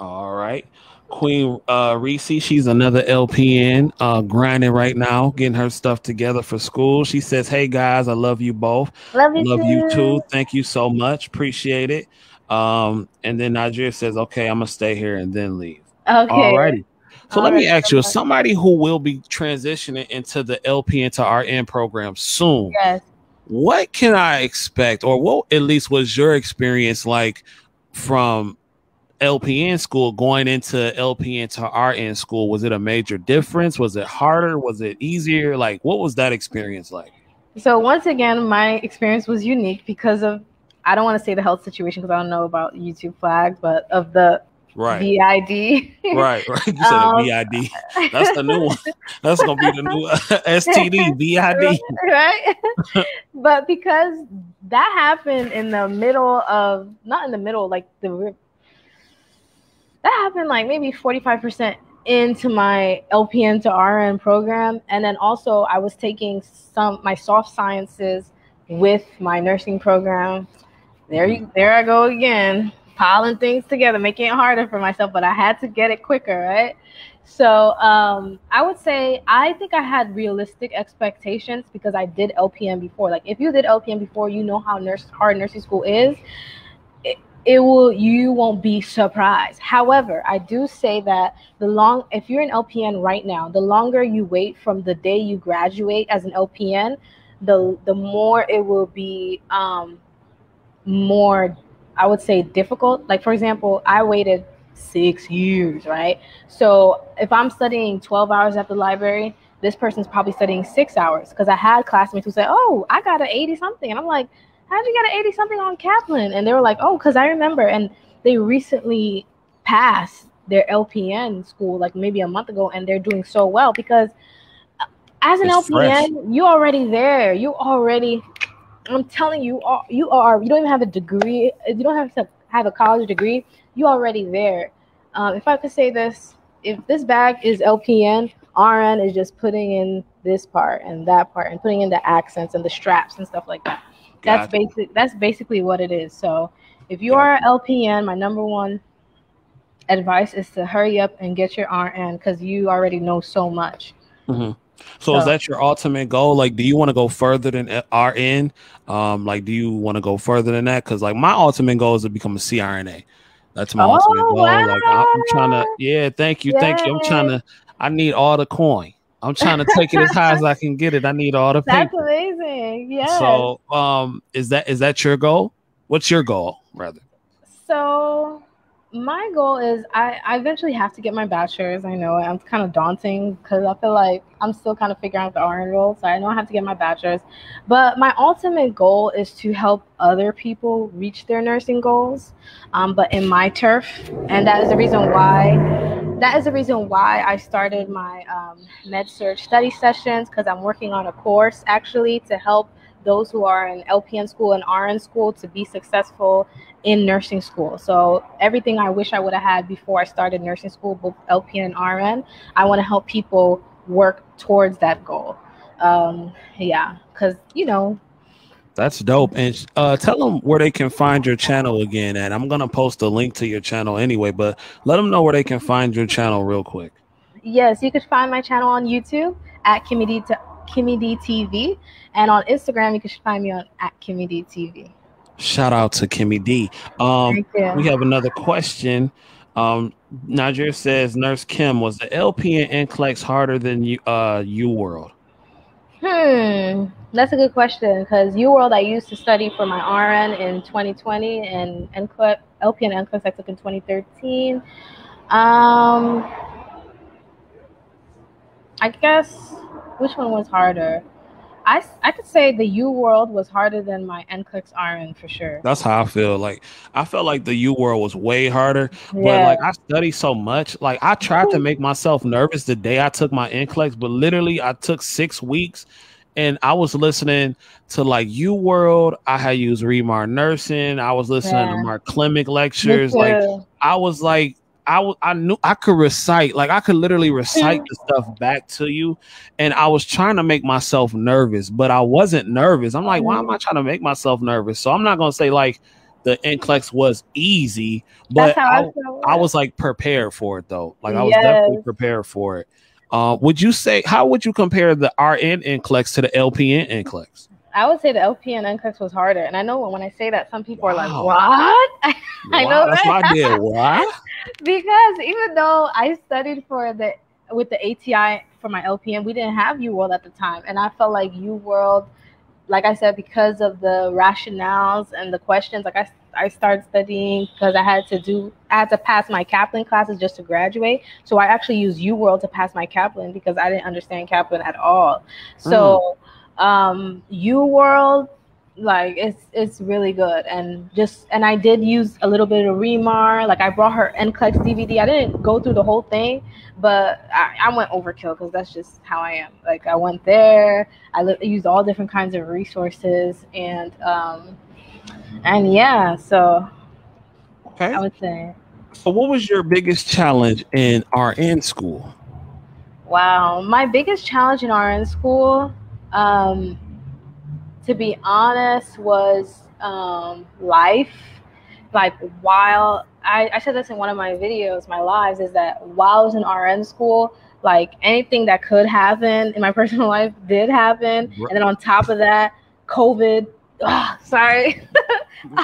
Speaker 2: All right. Queen Reese, she's another LPN, grinding right now, getting her stuff together for school. She says, hey guys, I love you both.
Speaker 3: Love you
Speaker 2: too. Thank you so much. Appreciate it. And then Nigeria says, okay, I'm gonna stay here and then leave.
Speaker 3: Okay.
Speaker 2: All righty. So let me ask you, somebody who will be transitioning into the LPN to RN program soon,
Speaker 3: yes,
Speaker 2: what can I expect, or what at least was your experience like from LPN school going into LPN to RN school? Was it a major difference? Was it harder? Was it easier? Like, what was that experience like?
Speaker 3: So once again, my experience was unique because of, I don't want to say the health situation because I don't know about YouTube flags, but of the VID.
Speaker 2: Right. You said the VID. That's the new one. That's going to be the new STD, VID.
Speaker 3: Right? But because that happened in the middle of, not in the middle, like that happened like maybe 45% into my LPN to RN program. And then also I was taking my soft sciences with my nursing program. There I go again, piling things together, making it harder for myself, but I had to get it quicker, right? So I would say, I think I had realistic expectations because I did LPN before. Like if you did LPN before, you know how hard nursing school is. You won't be surprised. However, I do say that if you're an LPN right now, the longer you wait from the day you graduate as an LPN, the more it will be more, I would say, difficult. Like for example, I waited 6 years, right? So if I'm studying 12 hours at the library, this person's probably studying 6 hours, because I had classmates who said, oh, I got an 80 something, and I'm like, how'd you get an 80 something on Kaplan? And they were like, oh, because I remember. And they recently passed their LPN school like maybe a month ago, and they're doing so well because as an LPN, you're already there. I'm telling you, you don't even have a degree. You don't have to have a college degree. You're already there. If I could say this, if this bag is LPN, RN is just putting in this part and that part and putting in the accents and the straps and stuff like that. That's basically what it is. So if you are an LPN, my number one advice is to hurry up and get your RN, because you already know so much.
Speaker 2: Mm-hmm. So is that your ultimate goal? Like, do you want to go further than RN? Like, do you want to go further than that? Because like my ultimate goal is to become a CRNA. That's my ultimate goal.
Speaker 3: Wow.
Speaker 2: Like I'm trying to, thank you. I'm I need all the coin. I'm trying to take it as high as I can get it. I need all the
Speaker 3: That's
Speaker 2: paper.
Speaker 3: amazing. Yes.
Speaker 2: So, is that your goal? What's your goal, rather?
Speaker 3: So my goal is I eventually have to get my bachelor's. I know it's kind of daunting because I feel like I'm still kind of figuring out the RN role. So I know I have to get my bachelor's. But my ultimate goal is to help other people reach their nursing goals, but in my turf. And that is the reason why I started my MedSurg study sessions, because I'm working on a course actually to help those who are in LPN school and RN school to be successful in nursing school. So everything I wish I would have had before I started nursing school, both LPN and RN, I want to help people work towards that goal. Yeah, because,
Speaker 2: That's dope. And tell them where they can find your channel again. And I'm going to post a link to your channel anyway, but let them know where they can find your channel real quick.
Speaker 3: Yes, you could find my channel on YouTube at Kimmy D TV. And on Instagram, you can find me at Kimmy D TV.
Speaker 2: Shout out to Kimmy D.
Speaker 3: Thank you.
Speaker 2: We have another question. Niger says, Nurse Kim, was the LP and NCLEX harder than UWorld?
Speaker 3: That's a good question, because UWorld I used to study for my RN in 2020, and LP and NCLEX I took in 2013. I guess, which one was harder? I could say the UWorld was harder than my NCLEX RN for sure.
Speaker 2: That's how I feel. Like, I felt like the UWorld was way harder, but like I studied so much. Like, I tried to make myself nervous the day I took my NCLEX, but literally I took 6 weeks and I was listening to like UWorld. I had used Remar Nursing. I was listening to Mark Klimek lectures. Like, I was like, I knew I could recite, like I could literally recite the stuff back to you. And I was trying to make myself nervous, but I wasn't nervous. I'm like, why am I trying to make myself nervous? So I'm not going to say like the NCLEX was easy, but I was like prepared for it though. Like I was definitely prepared for it. Would you say, how would you compare the RN NCLEX to the LPN NCLEX?
Speaker 3: I would say the LPN NCLEX was harder. And I know when I say that, some people are like, what? I know
Speaker 2: that's my deal. What?
Speaker 3: Because even though I studied with the ATI for my LPN, we didn't have UWorld at the time. And I felt like UWorld, like I said, because of the rationales and the questions, like I started studying because I had to pass my Kaplan classes just to graduate. So I actually used UWorld to pass my Kaplan because I didn't understand Kaplan at all. So UWorld, like it's really good, and I did use a little bit of Remar. Like I brought her NCLEX DVD. I didn't go through the whole thing, but I went overkill because that's just how I am. Like I went there, I used all different kinds of resources, and yeah, so
Speaker 2: okay,
Speaker 3: I would say.
Speaker 2: So what was your biggest challenge in RN school?
Speaker 3: Wow, my biggest challenge in RN school, to be honest, was life. Like while I said this in one of my videos, my lives, is that while I was in RN school, like anything that could happen in my personal life did happen. And then on top of that, COVID, sorry.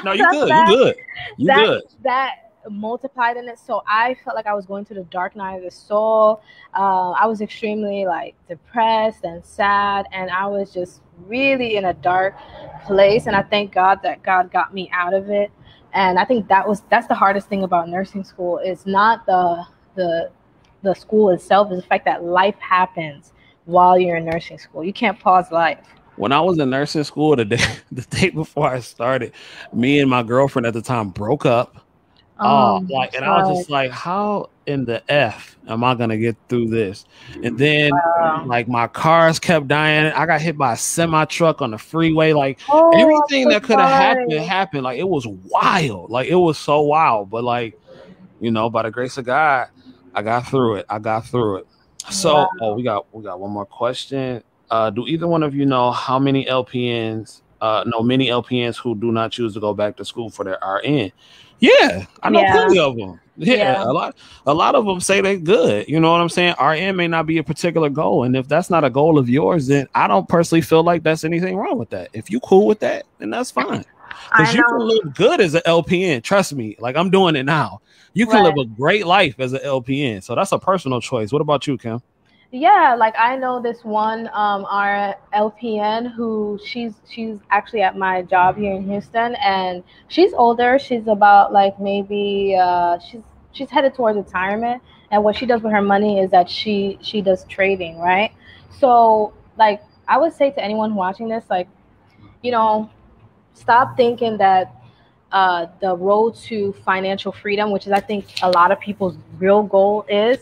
Speaker 2: No, you're good. You're good. You're good.
Speaker 3: That multiplied in it. So I felt like I was going through the dark night of the soul. I was extremely like depressed and sad, and I was just really in a dark place. And I thank God that God got me out of it. And I think that's the hardest thing about nursing school. It's not the school itself, is the fact that life happens while you're in nursing school. You can't pause life.
Speaker 2: When I was in nursing school, the day before I started, me and my girlfriend at the time broke up. I was just like, how in the F am I gonna get through this? And then like my cars kept dying. I got hit by a semi truck on the freeway. Like everything that could have happened. Like it was wild. Like it was so wild. But like, by the grace of God, I got through it. So we got one more question. Do either one of you know how many LPNs many LPNs who do not choose to go back to school for their RN? Yeah, I know plenty of them. Yeah, a lot of them say they're good. You know what I'm saying? RN may not be a particular goal, and if that's not a goal of yours, then I don't personally feel like that's anything wrong with that. If you cool with that, then that's fine. Because you can live good as an LPN. Trust me, like I'm doing it now. You can live a great life as an LPN. So that's a personal choice. What about you, Kim?
Speaker 3: Yeah, like I know this one our LPN who she's actually at my job here in Houston, and she's older. She's about like maybe she's headed towards retirement, and what she does with her money is that she does trading, right? So like I would say to anyone watching this, like, you know, stop thinking that the road to financial freedom, which is I think a lot of people's real goal is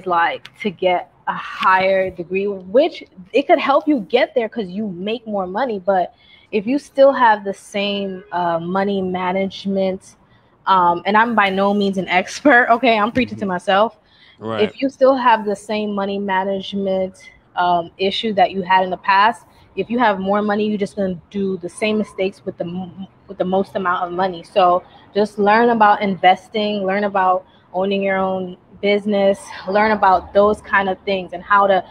Speaker 3: like to get a higher degree, which it could help you get there because you make more money. But if you still have the same money management, and I'm by no means an expert, okay, I'm preaching to myself.
Speaker 2: Right.
Speaker 3: If you still have the same money management issue that you had in the past, if you have more money, you're just going to do the same mistakes with the most amount of money. So just learn about investing, learn about owning your own business, learn about those kind of things, and how to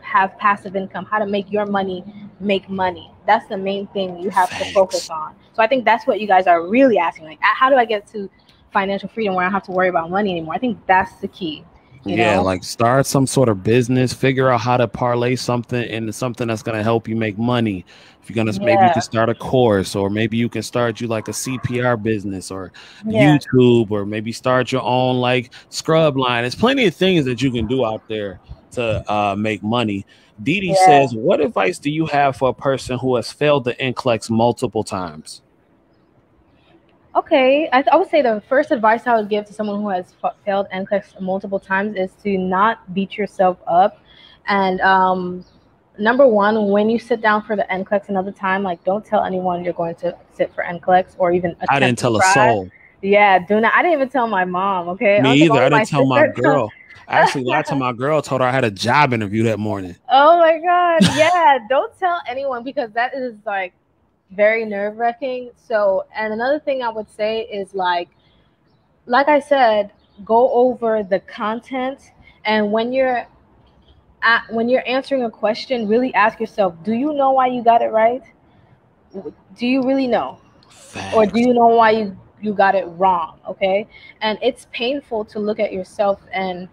Speaker 3: have passive income, how to make your money make money. That's the main thing you have to focus on. So I think that's what you guys are really asking, like, how do I get to financial freedom where I don't have to worry about money anymore? I think that's the key. You know?
Speaker 2: Like start some sort of business, figure out how to parlay something into something that's going to help you make money. If you're going to, maybe you can start a course, or maybe you can start you like a CPR business, or YouTube, or maybe start your own like scrub line. There's plenty of things that you can do out there to make money. Dee says, what advice do you have for a person who has failed the NCLEX multiple times?
Speaker 3: Okay, I would say the first advice I would give to someone who has failed NCLEX multiple times is to not beat yourself up. And number one, when you sit down for the NCLEX another time, like, don't tell anyone you're going to sit for NCLEX or even attempt
Speaker 2: I didn't tell a soul.
Speaker 3: Yeah, do not. I didn't even tell my mom, okay?
Speaker 2: Me either. I didn't tell my girl. I actually lied to my girl, told her I had a job interview that morning.
Speaker 3: Oh my God. Yeah, don't tell anyone, because that is like very nerve-wracking. So, and another thing I would say is like I said, go over the content, and when you're answering a question, really ask yourself, do you know why you got it right? Do you really know?
Speaker 2: Facts.
Speaker 3: Or do you know why you got it wrong? Okay. And it's painful to look at yourself and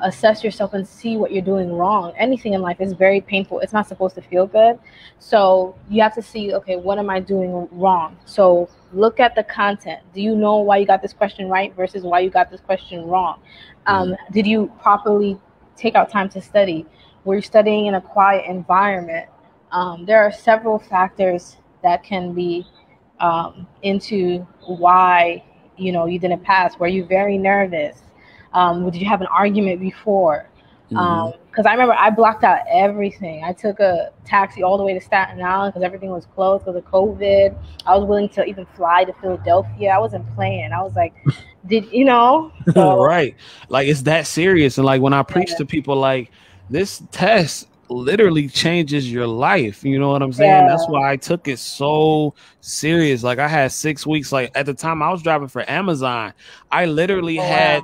Speaker 3: assess yourself and see what you're doing wrong. Anything in life is very painful. It's not supposed to feel good. So you have to see, okay, what am I doing wrong? So look at the content. Do you know why you got this question right versus why you got this question wrong? Did you properly take out time to study? Were you studying in a quiet environment? There are several factors that can be into why you didn't pass. Were you very nervous? Did you have an argument before? Because I remember I blocked out everything. I took a taxi all the way to Staten Island because everything was closed because of COVID. I was willing to even fly to Philadelphia. I wasn't playing. I was like, So,
Speaker 2: right. Like, it's that serious. And like when I preach to people, like, this test literally changes your life. You know what I'm saying? That's why I took it so serious. Like, I had 6 weeks. Like, at the time I was driving for Amazon, I literally had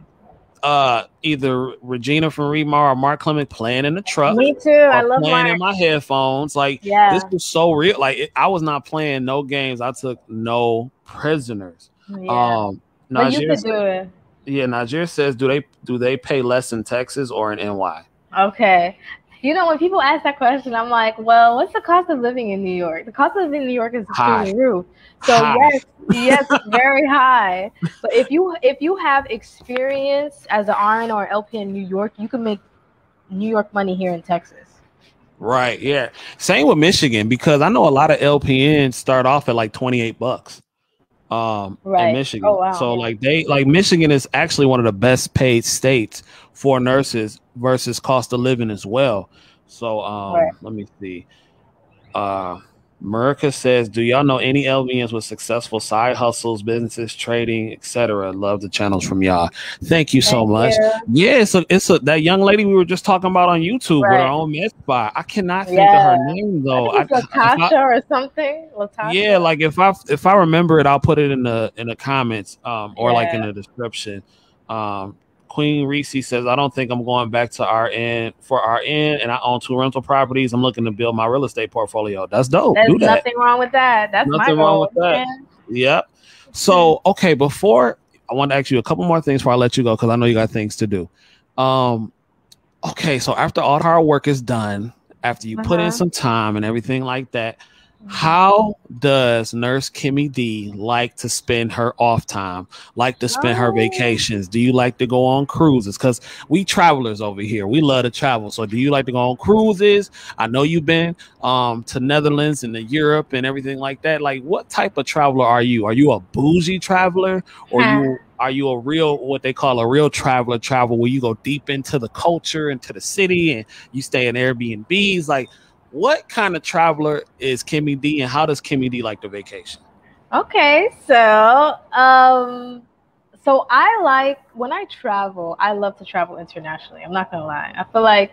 Speaker 2: either Regina from Remar or Mark Clement playing in the truck.
Speaker 3: Me too. I love
Speaker 2: playing
Speaker 3: Mark.
Speaker 2: in my headphones. Like, this was so real. Like, I was not playing no games. I took no prisoners.
Speaker 3: But you could do it.
Speaker 2: Yeah, Najir says, do they pay less in Texas or in NY?
Speaker 3: Okay. When people ask that question, I'm like, well, what's the cost of living in New York? The cost of living in New York is through the roof. So yes, very high. But if you have experience as an RN or LP in New York, you can make New York money here in Texas.
Speaker 2: Right. Yeah. Same with Michigan, because I know a lot of LPNs start off at like $28. In Michigan.
Speaker 3: Oh, wow.
Speaker 2: So like Michigan is actually one of the best paid states for nurses versus cost of living as well. So let me see. Merica says, do y'all know any LVNs with successful side hustles, businesses, trading, etc.? Love the channels from y'all. Thank you so much. Yeah, so it's that young lady we were just talking about on YouTube with her own med spa. I cannot think of her name though.
Speaker 3: I think it's Latasha or something. Latasha.
Speaker 2: Yeah, like if I remember it, I'll put it in the comments or like in the description. Queen Reese says, I don't think I'm going back to RN, and I own 2 rental properties. I'm looking to build my real estate portfolio. That's dope.
Speaker 3: There's nothing wrong with that. That's
Speaker 2: nothing
Speaker 3: my
Speaker 2: wrong
Speaker 3: goal.
Speaker 2: with that. Yep. So, okay, before I want to ask you a couple more things before I let you go, because I know you got things to do. Okay, so after all the hard work is done, after you put in some time and everything like that, how does Nurse Kimmy D like to spend her off time, like to spend her vacations? Do you like to go on cruises? Because we travelers over here, we love to travel. So do you like to go on cruises? I know you've been to Netherlands and to Europe and everything like that. Like, what type of traveler are you? Are you a bougie traveler, or are you a real, what they call a real traveler, travel where you go deep into the culture, into the city, and you stay in Airbnbs? Like, what kind of traveler is Kimmy D, and how does Kimmy D like the vacation?
Speaker 3: Okay, so so I like, when I travel, I love to travel internationally. I'm not gonna lie. I feel like,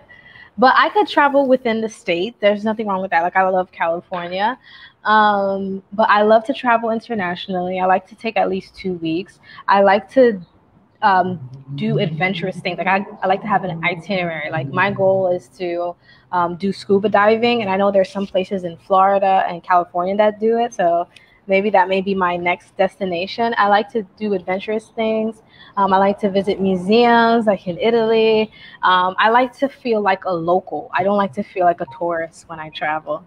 Speaker 3: but I could travel within the state. There's nothing wrong with that. Like, I love California. But I love to travel internationally. I like to take at least 2 weeks. I like to do adventurous things. Like, I like to have an itinerary. Like, my goal is to do scuba diving, and I know there's some places in Florida and California that do it, so maybe that may be my next destination. I like to do adventurous things. I like to visit museums, like in Italy. I like to feel like a local. I don't like to feel like a tourist when I travel.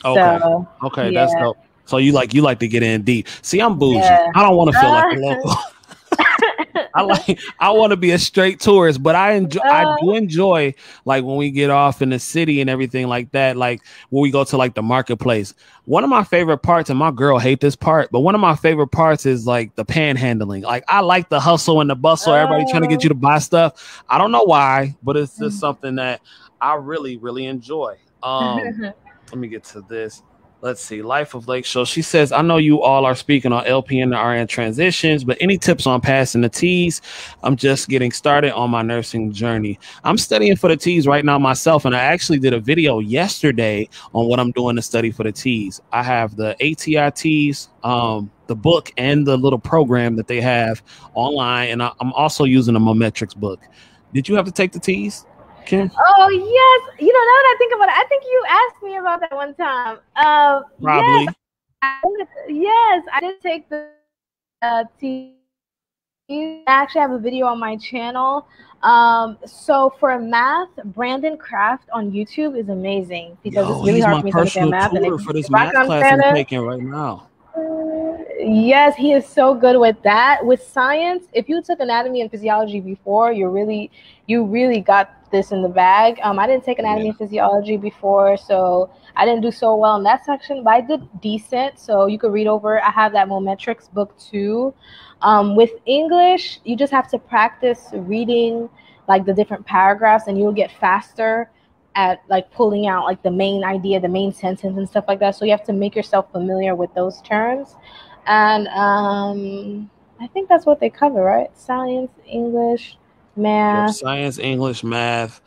Speaker 2: Okay.
Speaker 3: So,
Speaker 2: Okay,
Speaker 3: yeah.
Speaker 2: that's dope. So you like to get in deep. See, I'm bougie. Yeah. I don't want to feel like a local. I want to be a straight tourist, but I do enjoy, like, when we get off in the city and everything like that, like when we go to like the marketplace. One of my favorite parts, and my girl hate this part, but one of my favorite parts is like the panhandling. Like, I like the hustle and the bustle, everybody trying to get you to buy stuff. I don't know why, but it's just something that I really, really enjoy. Let me get to this. Let's see. Life of Lake Show. She says, I know you all are speaking on LPN and RN transitions, but any tips on passing the T's? I'm just getting started on my nursing journey. I'm studying for the T's right now myself, and I actually did a video yesterday on what I'm doing to study for the T's. I have the ATITs, the book, and the little program that they have online, and I'm also using a MedSurg book. Did you have to take the T's, Kim?
Speaker 3: Oh, yes. You know, now that I think about it, I think you asked me about that one time.
Speaker 2: Probably.
Speaker 3: Yes, I did take the T. I actually have a video on my channel. So for math, Brandon Craft on YouTube is amazing, because it's really hard for me to understand math.
Speaker 2: And for this math class I'm taking right now.
Speaker 3: Yes, he is so good with that. With science, if you took anatomy and physiology before, you really got this in the bag. I didn't take anatomy and physiology before, so I didn't do so well in that section, but I did decent. So you could read over. I have that MedSurg book too. With English, you just have to practice reading like the different paragraphs, and you'll get faster at like pulling out like the main idea, the main sentence and stuff like that. So you have to make yourself familiar with those terms. And I think that's what they cover, right? Science, English, math.
Speaker 2: Science, English, math,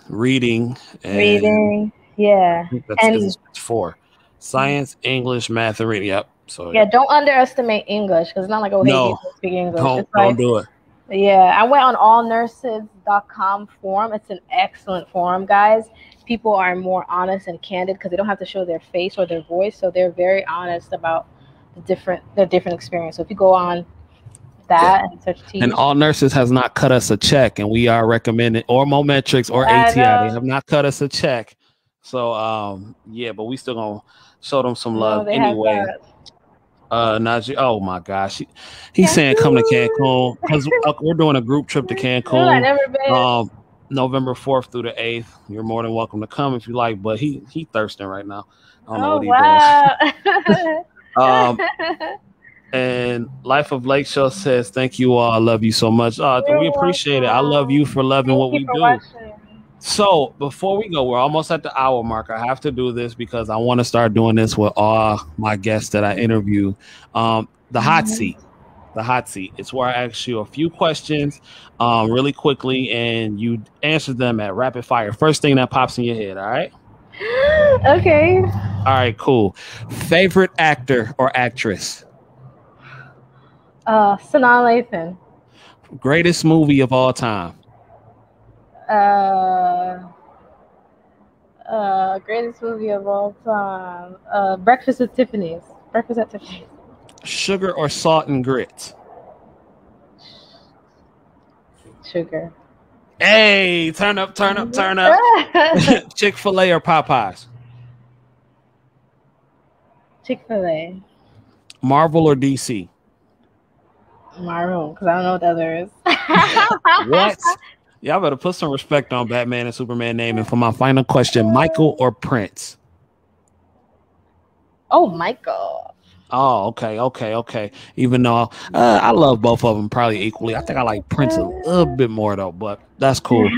Speaker 2: reading. And
Speaker 3: reading, yeah.
Speaker 2: I think that's 4. Science, English, math, and reading. Yep. So
Speaker 3: yeah, don't underestimate English, because it's not like, oh, hey, you speak English.
Speaker 2: Don't do it.
Speaker 3: Yeah, I went on allnurses.com forum. It's an excellent forum, guys. People are more honest and candid because they don't have to show their face or their voice, so they're very honest about their different experience. So if you go on that and search T.
Speaker 2: And All Nurses has not cut us a check, and we are recommending, or MedSurg or ATI. They have not cut us a check. So yeah, but we still gonna show them some love anyway. Najee, oh my gosh, he's saying come to Cancun, because we're doing a group trip to Cancun.
Speaker 3: I've never been.
Speaker 2: November 4th through the 8th. You're more than welcome to come if you like, but he thirsting right now. I don't know what he's doing. And Life of Lake Show says, thank you all. I love you so much. We appreciate it. I love you for loving what we do.
Speaker 3: Watching.
Speaker 2: So before we go, we're almost at the hour mark. I have to do this because I want to start doing this with all my guests that I interview. The hot seat. The hot seat. It's where I ask you a few questions really quickly, and you answer them at rapid fire. First thing that pops in your head, all right?
Speaker 3: Okay.
Speaker 2: All right, cool. Favorite actor or actress?
Speaker 3: Sanaa Lathan.
Speaker 2: Greatest movie of all time?
Speaker 3: Greatest movie of all time. Breakfast at Tiffany's. Breakfast at Tiffany's.
Speaker 2: Sugar or salt and grits?
Speaker 3: Sugar.
Speaker 2: Hey, turn up, turn up, turn up. Chick-fil-A or Popeyes?
Speaker 3: Chick-fil-A.
Speaker 2: Marvel or DC?
Speaker 3: Marvel, because I don't know what the other is.
Speaker 2: What? Y'all better put some respect on Batman and Superman name. And for my final question, Michael or Prince?
Speaker 3: Oh, Michael.
Speaker 2: Oh, okay. Even though I love both of them probably equally. I think I like Prince a little bit more though, but that's cool.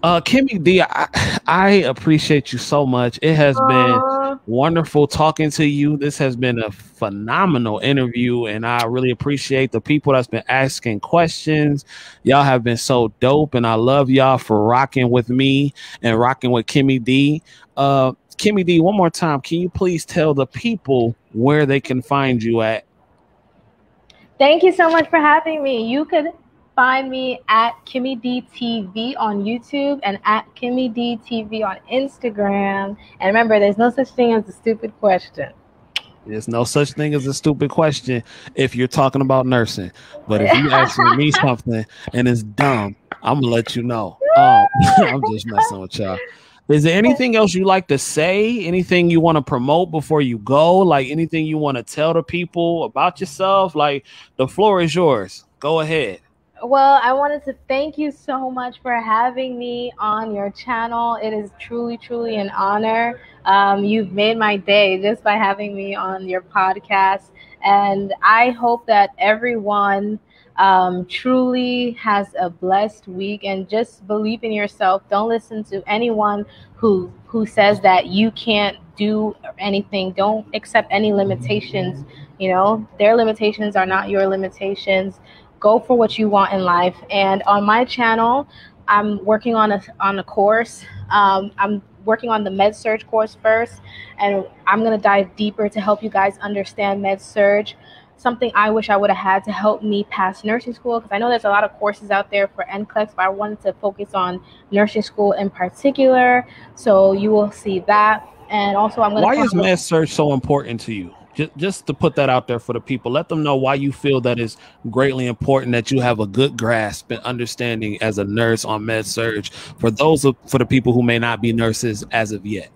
Speaker 2: Kimmy D, I appreciate you so much. It has been wonderful talking to you. This has been a phenomenal interview, and I really appreciate the people that's been asking questions. Y'all have been so dope, and I love y'all for rocking with me and rocking with Kimmy D. Kimmy D, one more time, can you please tell the people where they can find you at?
Speaker 3: Thank you so much for having me. You could find me at Kimmy D TV on YouTube and at Kimmy D TV on Instagram. And remember, there's no such thing as a stupid question.
Speaker 2: There's no such thing as a stupid question if you're talking about nursing. But if you asking me something and it's dumb, I'm going to let you know. I'm just messing with y'all. Is there anything else you like to say? Anything you want to promote before you go? Like anything you want to tell the people about yourself? Like the floor is yours. Go ahead.
Speaker 3: Well, I wanted to thank you so much for having me on your channel. It is truly, truly an honor. You've made my day just by having me on your podcast. And I hope that everyone truly has a blessed week, and just believe in yourself. Don't listen to anyone who says that you can't do anything. Don't accept any limitations. You know, their limitations are not your limitations. Go for what you want in life. And on my channel, I'm working on a course. I'm working on the MedSurg course first, and I'm going to dive deeper to help you guys understand MedSurg. Something I wish I would have had to help me pass nursing school, because I know there's a lot of courses out there for NCLEX, but I wanted to focus on nursing school in particular. So you will see that. And also I'm going to—
Speaker 2: Why is MedSurg so important to you? Just to put that out there for the people, let them know why you feel that is greatly important, that you have a good grasp and understanding as a nurse on MedSurg for the people who may not be nurses as of yet.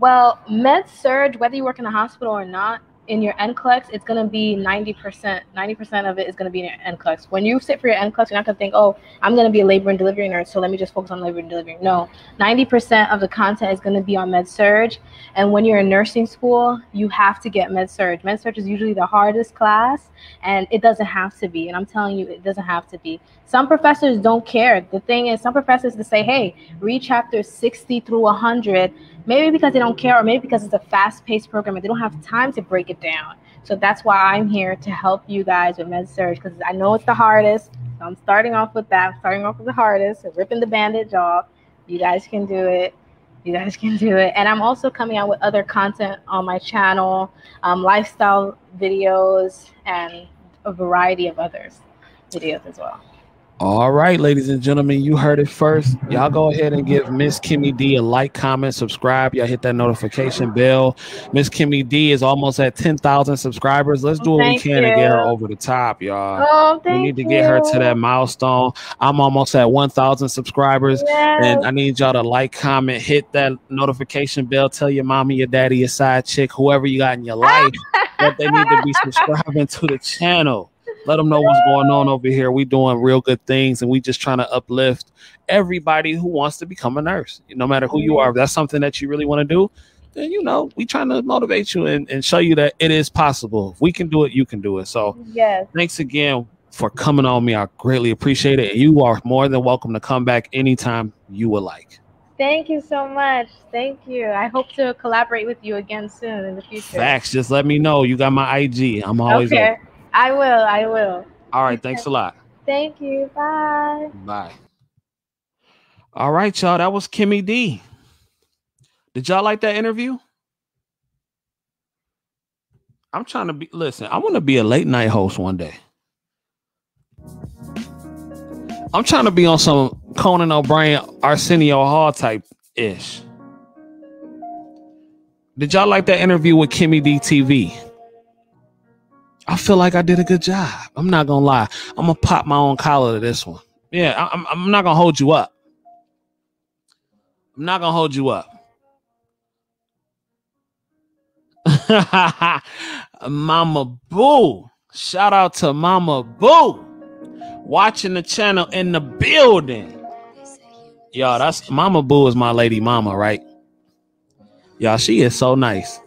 Speaker 3: Well, MedSurg, whether you work in a hospital or not, in your NCLEX, it's going to be 90%. 90% of it is going to be in your NCLEX. When you sit for your NCLEX, you're not going to think, oh, I'm going to be a labor and delivery nurse, so let me just focus on labor and delivery. No, 90% of the content is going to be on MedSurg. And when you're in nursing school, you have to get MedSurg. MedSurg is usually the hardest class, and it doesn't have to be. And I'm telling you, it doesn't have to be. Some professors don't care. The thing is, some professors to say, hey, read chapters 60 through 100, maybe because they don't care, or maybe because it's a fast-paced program and they don't have time to break it down. So that's why I'm here to help you guys with MedSurg, because I know it's the hardest. So I'm starting off with that. I'm starting off with the hardest, so ripping the bandage off. You guys can do it. You guys can do it. And I'm also coming out with other content on my channel, lifestyle videos, and a variety of others videos as well.
Speaker 2: All right, ladies and gentlemen, you heard it first. Y'all go ahead and give Miss Kimmy D a like, comment, subscribe. Y'all hit that notification bell. Miss Kimmy D is almost at 10,000 subscribers. Let's do what we can to get her over the top, y'all.
Speaker 3: Oh,
Speaker 2: we need to get her to that milestone. I'm almost at 1,000 subscribers, and I need y'all to like, comment, hit that notification bell. Tell your mommy, your daddy, your side chick, whoever you got in your life, that they need to be subscribing to the channel. Let them know what's going on over here. We doing real good things, and we just trying to uplift everybody who wants to become a nurse. No matter who you are, if that's something that you really want to do, then, you know, we trying to motivate you and show you that it is possible. If we can do it, you can do it. So
Speaker 3: yes,
Speaker 2: thanks again for coming on me. I greatly appreciate it. And you are more than welcome to come back anytime you would like.
Speaker 3: Thank you so much. Thank you. I hope to collaborate with you again soon in the future.
Speaker 2: Facts. Just let me know. You got my IG. I'm always
Speaker 3: okay.
Speaker 2: open.
Speaker 3: I will.
Speaker 2: All right. Thanks a lot.
Speaker 3: Thank you. Bye.
Speaker 2: Bye. All right, y'all. That was Kimmy D. Did y'all like that interview? I'm trying to listen, I want to be a late night host one day. I'm trying to be on some Conan O'Brien, Arsenio Hall type ish. Did y'all like that interview with Kimmy D TV? I feel like I did a good job. I'm not gonna lie. I'm gonna pop my own collar to this one. Yeah, I'm not gonna hold you up. I'm not gonna hold you up. Mama Boo. Shout out to Mama Boo. Watching the channel in the building. Y'all, that's Mama Boo is my lady mama, right? Y'all, she is so nice.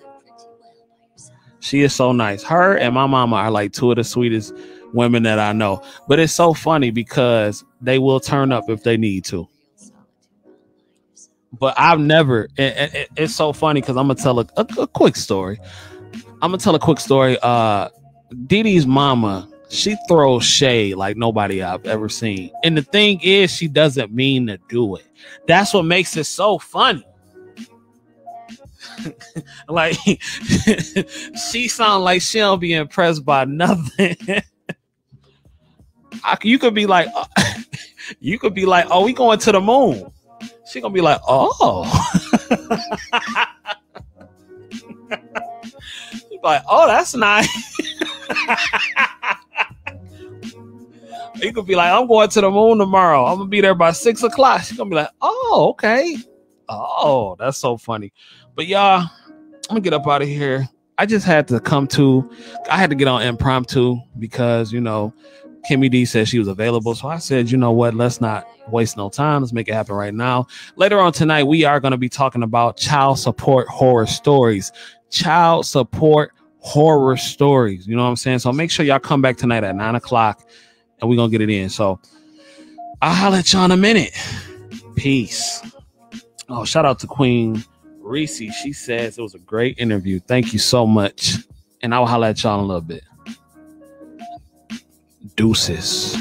Speaker 2: She is so nice. Her and my mama are like two of the sweetest women that I know. But it's so funny because they will turn up if they need to. But I've never, it's so funny because I'm going to tell a quick story. I'm going to tell a quick story. Dee Dee's mama, she throws shade like nobody I've ever seen. And the thing is, she doesn't mean to do it. That's what makes it so funny. Like, she sounds like she don't be impressed by nothing. You could be like, oh, we going to the moon. She gonna be like, oh. She's like, oh, that's nice. You could be like, I'm going to the moon tomorrow. I'm gonna be there by 6 o'clock. She's gonna be like, oh, okay. Oh, that's so funny. But y'all, I'm gonna get up out of here. I just had to I had to get on impromptu because, you know, Kimmy D said she was available. So I said, you know what? Let's not waste no time. Let's make it happen right now. Later on tonight, we are going to be talking about child support horror stories. Child support horror stories. You know what I'm saying? So make sure y'all come back tonight at 9 o'clock and we're going to get it in. So I'll holler at y'all in a minute. Peace. Oh, shout out to Queen Reese. She says it was a great interview. Thank you so much. And I'll holler at y'all in a little bit. Deuces.